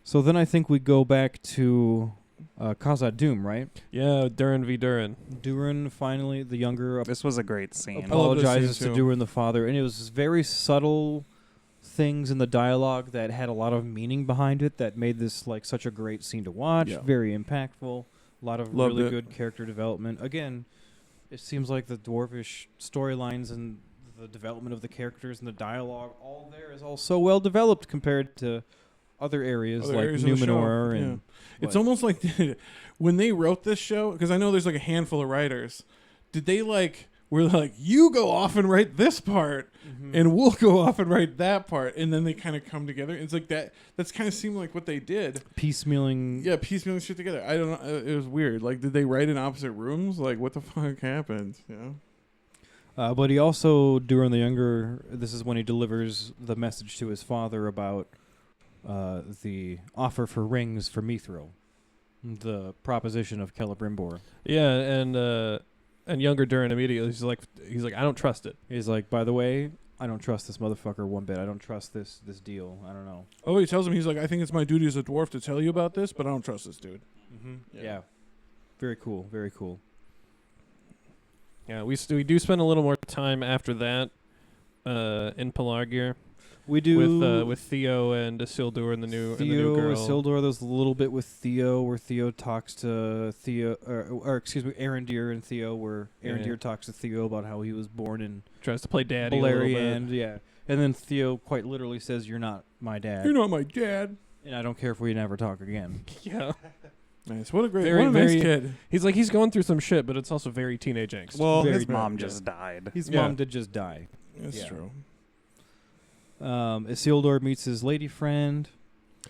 So then I think we go back to Khazad Doom, right? Yeah, Durin v. Durin. Durin finally, the younger, This was a great scene. I love this apologizes scene to too. Durin the father, and it was very subtle things in the dialogue that had a lot of meaning behind it that made this like such a great scene to watch. Yeah. Very impactful. A lot of Loved really it. good character development. Again, it seems like the dwarvish storylines and the development of the characters and the dialogue, all there is all so well developed compared to other areas Other like areas of the show, Numenor yeah. and It's what? almost like when they wrote this show, because I know there's like a handful of writers. Did they were like, you go off and write this part, and we'll go off and write that part, and then they kind of come together. It's like that. That's kind of seemed like what they did. piecemealing. Yeah, piecemealing shit together. I don't know. It was weird. Like, did they write in opposite rooms? Like, what the fuck happened? You know? But he also, during the younger, this is when he delivers the message to his father about the offer for rings for Mithril, the proposition of Celebrimbor. Yeah, and younger Durin immediately he's like I don't trust it. He's like, by the way, I don't trust this motherfucker one bit. I don't trust this deal. I don't know. Oh, he tells him, he's like, I think it's my duty as a dwarf to tell you about this, but I don't trust this dude. Yeah. Very cool. Very cool. Yeah, we do spend a little more time after that in Pelargir We do with Theo and Isildur and the new Theo, girl. Isildur. There's a little bit with Theo where Theo talks to Theo, or excuse me, Arandir and Theo, where Arandir Yeah. talks to Theo about how he was born in Tries to play daddy a little bit. Beleriand. Yeah, and then Theo quite literally says, "You're not my dad, You're not my dad. and I don't care if we never talk again." Yeah. Nice. What a great, Very, what a nice very- kid. He's going through some shit, but it's also very teenage angst. Well, Very his mom bad, just died. His Yeah. mom did just die. That's Yeah. true. Isildur meets his lady friend.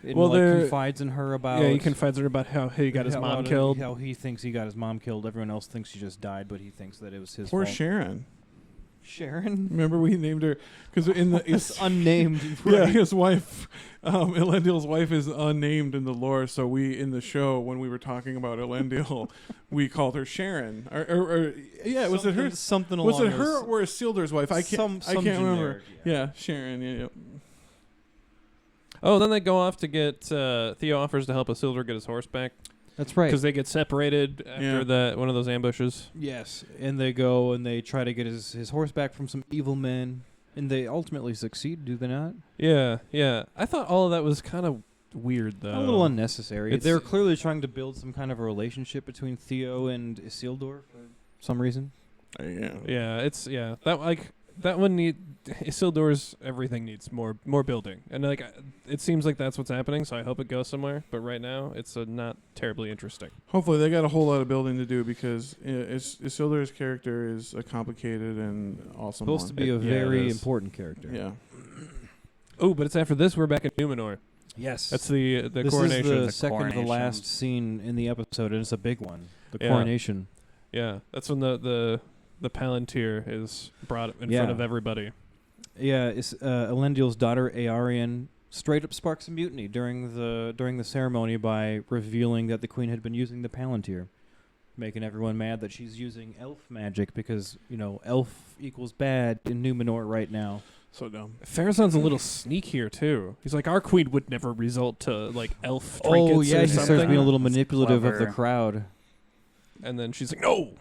And Well, they're- confides in her about. yeah, he confides her about how he got his how- mom how- killed. How he thinks he got his mom killed. Everyone else thinks she just died, but he thinks that it was his Poor fault. Sharon. Sharon? Remember we named her because in the It's unnamed. yeah, his wife, Elendil's wife is unnamed in the lore. So we in the show when we were talking about Elendil, we called her Sharon. Or yeah, was it her? Something Was along it her those- or Isildur's wife? I can't. I some can't remember. generic, yeah. Yeah, Sharon. Yeah. Oh, then they go off to get Theo offers to help Isildur get his horse back That's right. because they get separated after Yeah. that one of those ambushes. Yes, and they go and they try to get his horse back from some evil men, and they ultimately succeed, do they not? Yeah, yeah. I thought all of that was kind of weird though. A little unnecessary. It's- They're clearly trying to build some kind of a relationship between Theo and Isildur for some reason. Yeah. Yeah, that one Isildur's everything needs more building, and it seems like that's what's happening. So I hope it goes somewhere. But right now, it's not terribly interesting. Hopefully, they got a whole lot of building to do because Isildur's character is a complicated and awesome. Supposed to be a Yeah, very it is. important character. Yeah. Oh, but it's after this we're back in Numenor. Yes. That's the this coronation. is the The second to the coronation. last scene in the episode, and it's a big one. The Yeah. coronation. Yeah, that's when the Palantir is brought in Yeah. front of everybody. Yeah, Elendil's daughter Aarion straight up sparks a mutiny during the ceremony by revealing that the queen had been using the Palantir, making everyone mad that she's using elf magic because elf equals bad in Numenor right now. So dumb. Pharazon's a little sneakier too. He's like, our queen would never resort to like elf trinkets. Oh yeah, or he something. starts being a little manipulative of the clever. crowd. And then she's like, no,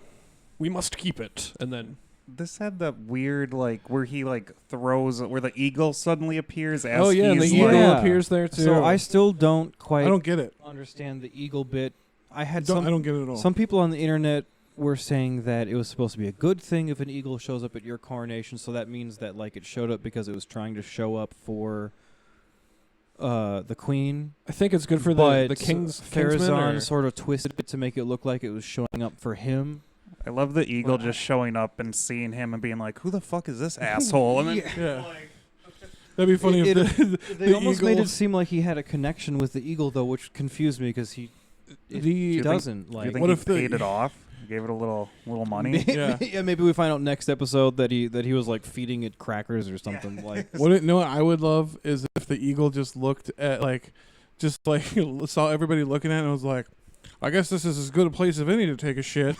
we must keep it. And then This had that weird, where he, throws, where the eagle suddenly appears as and the he's, eagle Yeah. appears there too. So I still don't quite I don't get it. understand the eagle bit. I I don't get it at all. some people on the internet were saying that it was supposed to be a good thing if an eagle shows up at your coronation, so that means that it showed up because it was trying to show up for the queen. I think it's good for but the king's Pharazon sort of twisted it to make it look like it was showing up for him. I love the eagle just showing up and seeing him and being like, who the fuck is this asshole? And then, Yeah. That'd be funny if They almost made eagle- it seem like he had a connection with the eagle, though, which confused me because he the doesn't. do you Like, think What he if the- paid it off? Gave it a little money? Yeah. Maybe we find out next episode that he was feeding it crackers or something. what I would love is if the eagle just looked at saw everybody looking at it and was like, I guess this is as good a place as any to take a shit.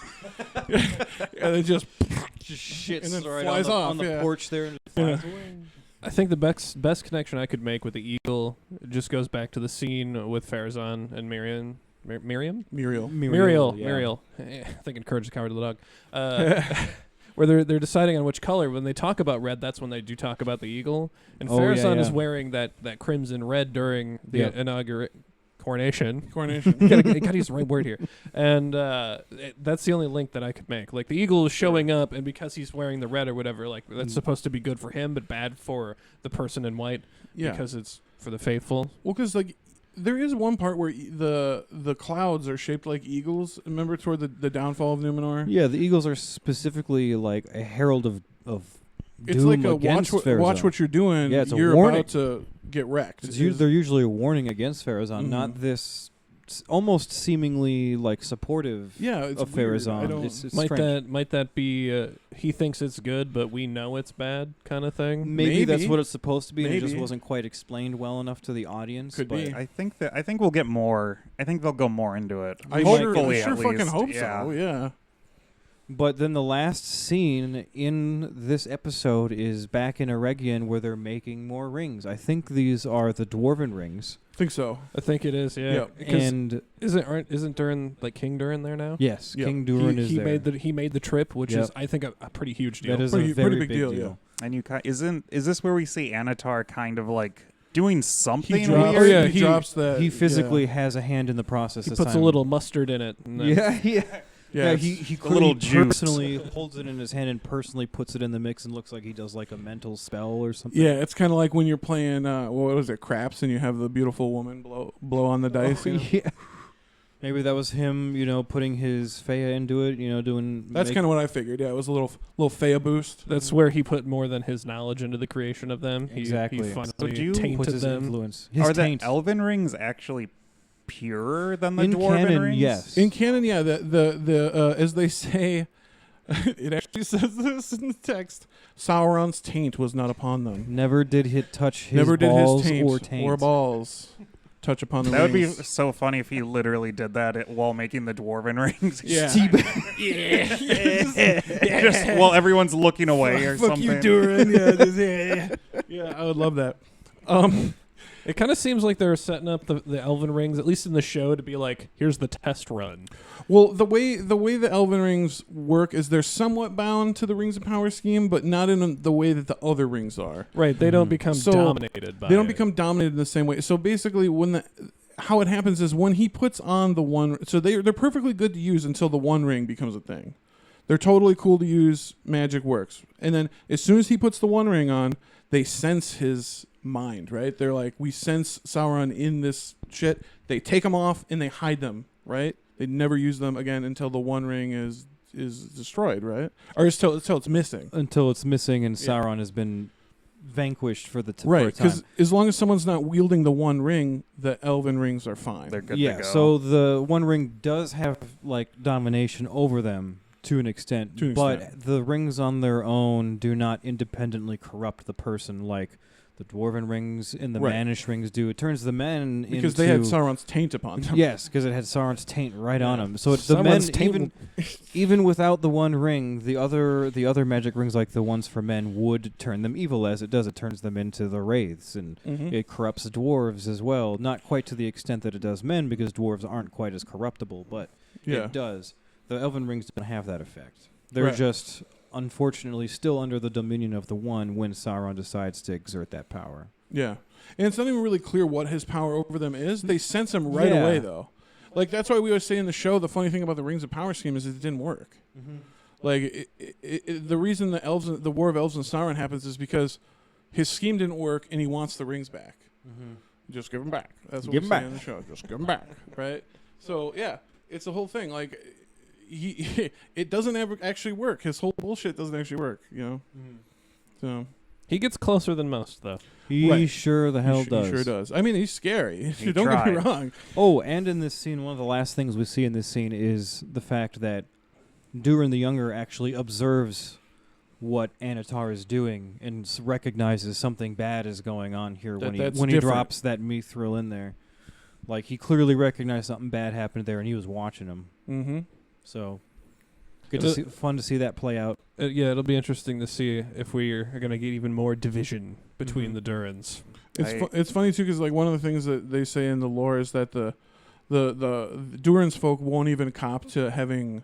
And it just shits and then right flies on the off, porch there and it Yeah. flies away. I think the best connection I could make with the eagle just goes back to the scene with Pharazon and Miriam. Miriam? Muriel. yeah. Muriel. I think encourage the cowardly dog. Where they're deciding on which color. When they talk about red, that's when they do talk about the eagle. And Oh, yeah, Pharazon is yeah. wearing that crimson red during the Yep. coronation. Coronation. gotta use the right word here. And that's the only link that I could make. Like, the eagle is showing up, and because he's wearing the red or whatever, that's supposed to be good for him, but bad for the person in white Yeah. because it's for the faithful. Well, because there is one part where the clouds are shaped like eagles. Remember toward the downfall of Numenor? Yeah, the eagles are specifically like a herald of It's doom like a against watch Pharazon. what you're doing. Yeah, it's a you're warning. about to get wrecked. They're usually a warning against Pharazon, not Mhm. this almost seemingly supportive yeah, it's of weird. Pharazon. I don't- It's Might strange. that be he thinks it's good, but we know it's bad kind of thing? Maybe that's Maybe. what it's supposed to be, and it just Maybe. wasn't quite explained well enough to the audience. Could but be. I think we'll get more. I think they'll go more into it. I Hopefully, sure at fucking least. hope Yeah. so. Yeah. But then the last scene in this episode is back in Eregion where they're making more rings. I think these are the dwarven rings. I think so. I think it is, yeah. Yeah. Because And isn't Durin King Durin there now? yes, Yep. King Durin is he there. made the trip, which Yep. is I think a pretty huge deal. That is Pretty- a very pretty big big deal, deal. And is this where we see Anatar kind of doing something He drops, weird? yeah, he drops that. He physically has a hand in the process. He this puts a time. little mustard in it. And then Yeah. Yeah, he a little juice. personally holds it in his hand and personally puts it in the mix and looks like he does a mental spell or something. Yeah, it's kind of like when you're playing what was it, craps, and you have the beautiful woman blow on the dice. Oh, you know? yeah. Maybe that was him, putting his Feya into it, doing... That's kind of what I figured. Yeah, it was a little Feya boost. that's where he put more than his knowledge into the creation of them. Exactly. He Would finally you- tainted puts his them. influence. His Are taint. the Elven rings actually purer than the In dwarven canon, rings? yes. In canon, yeah, the as they say, it actually says this in the text. Sauron's taint was not upon them. Never did hit touch his Never did balls his taint or taint. or balls touch upon the That would be rings. so funny if he literally did that while making the dwarven rings. Yeah. Just while everyone's looking away or Fuck something. you, Durin. Yeah, I would love that. It kind of seems like they're setting up the Elven rings, at least in the show, to be like, here's the test run. Well, the way the Elven rings work is they're somewhat bound to the Rings of Power scheme, but not in the way that the other rings are. Right, they don't become So, dominated by They don't it. become dominated in the same way. So basically, how it happens is when he puts on the one, so they're perfectly good to use until the One Ring becomes a thing. They're totally cool to use. Magic works, and then as soon as he puts the One Ring on, they sense his mind. Right? They're like, we sense Sauron in this shit. They take them off and they hide them. Right? They never use them again until the One Ring is destroyed. Right? Or until it's missing. Until it's missing and Yeah. Sauron has been vanquished for the Right, for a because time. as long as someone's not wielding the One Ring, the Elven rings are fine. They're good Yeah, to go. so the One Ring does have domination over them To an extent. To an but extent. the rings on their own do not independently corrupt the person like the dwarven rings and the Right. mannish rings do. It turns the men Because into... they had Sauron's taint upon them. Yes, because it had Sauron's taint right on Yeah. them. So it's the men, Someone's taint even without the one ring, the other magic rings, like the ones for men, would turn them evil. As it does, it turns them into the wraiths, and Mhm. it corrupts dwarves as well. Not quite to the extent that it does men, because dwarves aren't quite as corruptible, but Yeah. it does. The elven rings don't have that effect. They're Right. just, unfortunately, still under the dominion of the one when Sauron decides to exert that power. Yeah. And it's not even really clear what his power over them is. They sense him right Yeah. away, though. Like, that's why we always say in the show, the funny thing about the Rings of Power scheme is it didn't work. Like, the reason the War of Elves and Sauron happens is because his scheme didn't work, and he wants the rings back. Just give them back. That's what Give we 'em say back. in the show. Just give them back, right? So, yeah, it's the whole thing. Like, it doesn't ever actually work. His whole bullshit doesn't actually work, you know? So... He gets closer than most, though. He Right. sure the hell does. He sure does. I mean, he's scary. He Don't get me tried. wrong. Oh, and in this scene, one of the last things we see in this scene is the fact that Durin the Younger actually observes what Anatar is doing and recognizes something bad is going on here when That's he different. drops that mithril in there. Like, he clearly recognized something bad happened there, and he was watching him. Mm-hmm. So, fun to see that play out. Yeah, it'll be interesting to see if we are going to get even more division between Mhm. the Durins. It's funny too because like one of the things that they say in the lore is that the Durin's folk won't even cop to having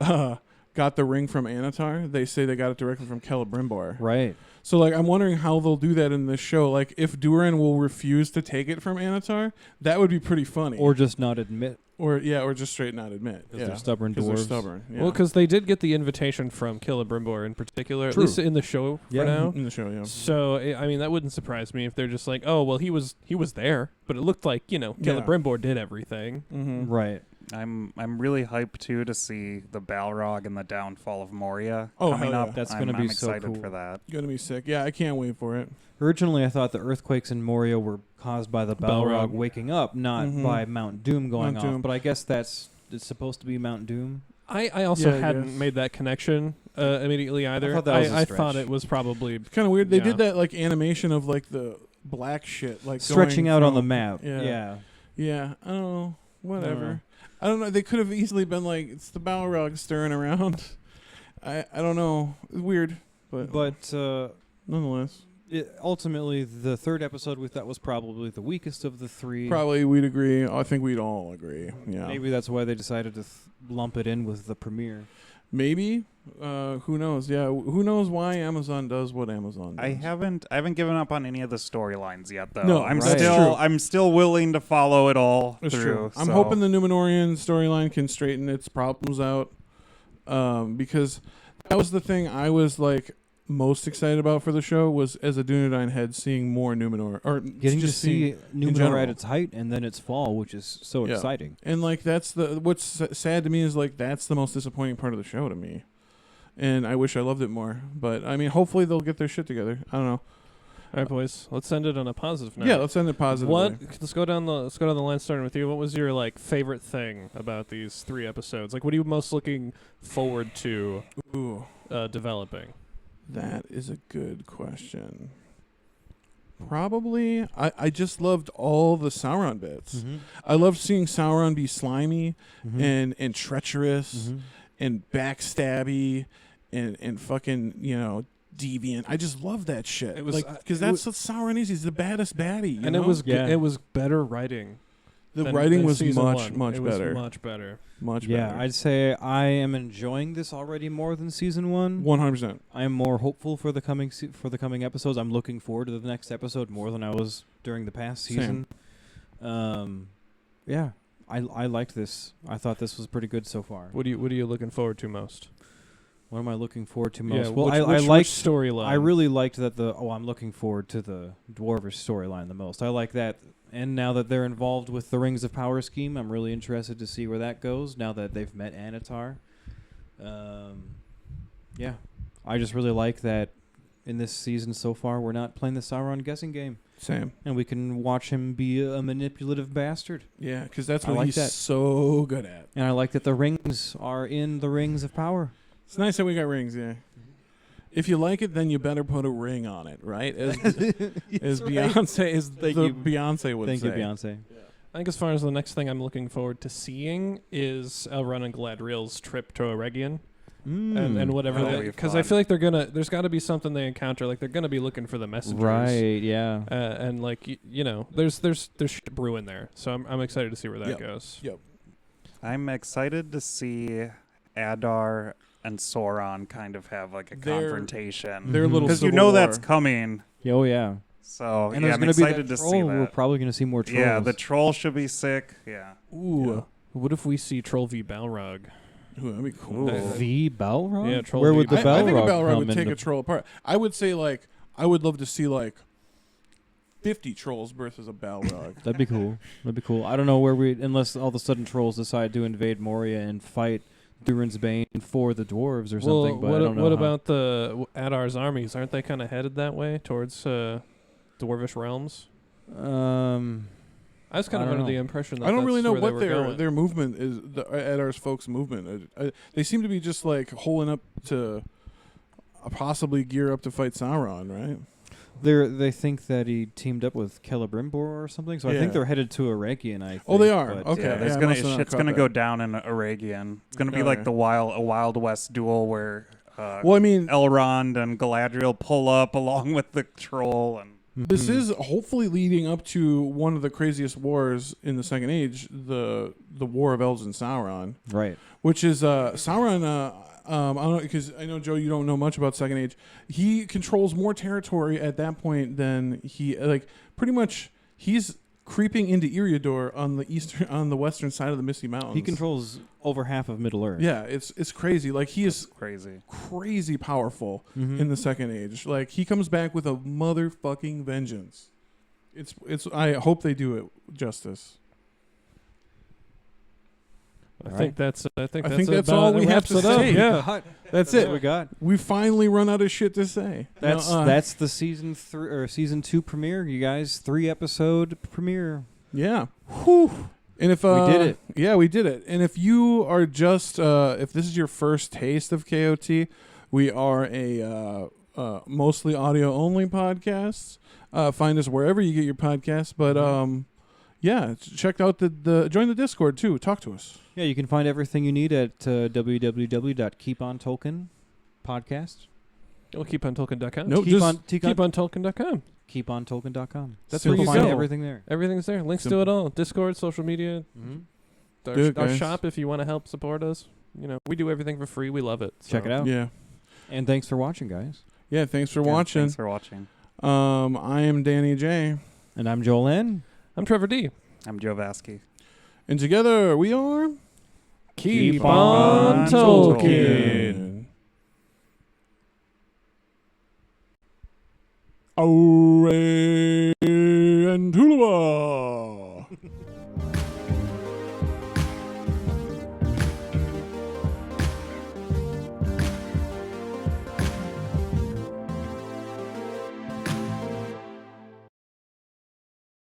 got the ring from Anatar. They say they got it directly from Celebrimbor. Right. So like I'm wondering how they'll do that in this show. Like if Durin will refuse to take it from Anatar, that would be pretty funny. Or just not admit, or just straight not admit. because they're stubborn Because they're dwarves. stubborn. Yeah. Well, because they did get the invitation from Celebrimbor in particular, True. at least in the show Yeah. for now. in the show, yeah. So I mean, that wouldn't surprise me if they're just like, oh, well, he was there, but it looked like Yeah. Celebrimbor did everything. Mm-hmm. Right. I'm really hyped too to see the Balrog and the downfall of Moria Oh, coming hell up. yeah. That's I'm- gonna be I'm so excited cool. for that. Gonna be sick. Yeah, I can't wait for it. Originally, I thought the earthquakes in Moria were caused by the Balrog Balrog. waking up, not Mhm. by Mount Doom going Mount off. Doom. But I guess it's supposed to be Mount Doom. I also Yeah, I hadn't guess. made that connection immediately either. thought that was a I thought stretch. it was probably Kind of weird. They Yeah. did that like animation of like the black shit, like Stretching going out on the from- map. Yeah. Yeah. Yeah, I don't know. Whatever. know. I don't know. They could have easily been like, it's the Balrog stirring around. I don't know. It's weird, but nonetheless, Ultimately, the third episode we thought was probably the weakest of the three. probably we'd agree. I think we'd all agree. Yeah, Maybe that's why they decided to lump it in with the premiere. maybe. Who knows? Yeah, who knows why Amazon does what Amazon does? I haven't given up on any of the storylines yet, though. No, I'm that's still true. I'm still willing to follow it all It's through. true. I'm so- hoping the Numenorian storyline can straighten its problems out, because that was the thing I was like most excited about for the show was as a Dunedain head seeing more Numenor or Getting to just see in Numenor general. at its height and then its fall, which is so Yeah. exciting. And like that's what's sad to me is like that's the most disappointing part of the show to me, and I wish I loved it more. But I mean, hopefully they'll get their shit together. I don't know. all right, boys. Let's end it on a positive note. Yeah, let's end it positively. Let's go down the line, starting with you. What was your like favorite thing about these 3 episodes? Like, what are you most looking forward to Ooh, developing? that is a good question. Probably, I just loved all the Sauron bits. I loved seeing Sauron be slimy and treacherous and backstabby and fucking deviant. I just love that shit. It was, like because that's what Sauron is. He's the baddest baddie. And you it know? was Yeah. it was better writing. the than- writing than was season much one. much It better. was much better. Much Yeah, better. I'd say I am enjoying this already more than season 1. 100%. I am more hopeful for the coming episodes. I'm looking forward to the next episode more than I was during the past season. Yeah, I liked this. I thought this was pretty good so far. What are you looking forward to most? What am I looking forward to most? Yeah, well, which I liked storyline. I really liked that I'm looking forward to the Dwarvish storyline the most. I like that, and now that they're involved with the Rings of Power scheme, I'm really interested to see where that goes. Now that they've met Anatar, yeah, I just really like that in this season so far we're not playing the Sauron guessing game. Same. And we can watch him be a manipulative bastard. Yeah, because that's I what like he's that. so good at. And I like that the rings are in the rings of power. It's nice that we got rings, yeah. If you like it, then you better put a ring on it, right? As Beyonce Beyonce would Thank say. you, Beyonce. I think as far as the next thing I'm looking forward to seeing is Elrond and Galadriel's trip to Eregion. And whatever, That'll be because fun. I feel like there's got to be something they encounter, like they're gonna be looking for the messengers, Right? Yeah. and like there's shit brewing there, so I'm excited to see where that goes. Yep. I'm excited to see Adar and Sauron kind of have like a confrontation. Their little Because you civil know war. that's coming. Oh yeah. So And yeah, there's I'm gonna be excited that to troll. see We're that. probably gonna see more trolls. Yeah, the troll should be sick. Yeah. Ooh. What if we see Troll v Balrog? Ooh, that'd be cool. Ooh. The Balrog. Yeah, troll Where V. would the I Balrog think a Balrog come would take into- a troll apart. I would say, like, I would love to see, like, 50 trolls versus a Balrog. That'd be cool. That'd be cool. I don't know where unless all of a sudden trolls decide to invade Moria and fight Durin's Bane for the dwarves or something. But I don't know. What about the Adar's armies? Aren't they kind of headed that way towards dwarvish realms? I was kind I of don't under the know. impression that I don't that's really know where they what were going. their movement is, Adar's folks' movement. They seem to be just, like, holding up to possibly gear up to fight Sauron, right? They think that he teamed up with Celebrimbor or something. So I Yeah. think they're headed to Eregion. I think. Oh, they are? but- Okay. Yeah, there's I gonna must have not shit's caught gonna that. go down in Eregion. It's gonna be Oh, like yeah. a Wild West duel where Well, I mean, Elrond and Galadriel pull up along with the troll and this is hopefully leading up to one of the craziest wars in the Second Age, the War of Elves and Sauron, Right. which is Sauron. I don't know, because I know, Joe, you don't know much about Second Age. He controls more territory at that point than pretty much he's creeping into Eriador on the western side of the Misty Mountains. He controls over half of Middle Earth. Yeah, it's crazy. Like, he is crazy. crazy powerful Mhm. in the Second Age. Like, he comes back with a motherfucking vengeance. It's. I hope they do it justice. I All think that's that's about all we it. have Wraps to it up. say. Yeah. That's What it. we got. We finally run out of shit to say. That's the season 2 premiere, you guys. 3-episode premiere. Yeah. Whew. And if We did it. Yeah, we did it. And if you are just if this is your first taste of KoT, we are a mostly audio only podcast. Find us wherever you get your podcasts. But yeah, check out the join the Discord too. Talk to us. Yeah, you can find everything you need at www.keepontolkien podcast. We'll keepontolkien.com. Nope, keepontolkien.com. Keepontolkien.com. That's You'll where you find go. everything there. Everything's there. Links to it all. Discord, social media, Mm-hmm. Do it, our guys. shop if you want to help support us. We do everything for free. We love it. Check it out. Yeah. And thanks for watching, guys. Yeah. Thanks for Yeah, watching. Thanks for watching. I am Danny J, And I'm Joel N. I'm Trevor D. I'm Joe Vasky. and together we are Keep on on Tolkien. Tolkien. Hooray.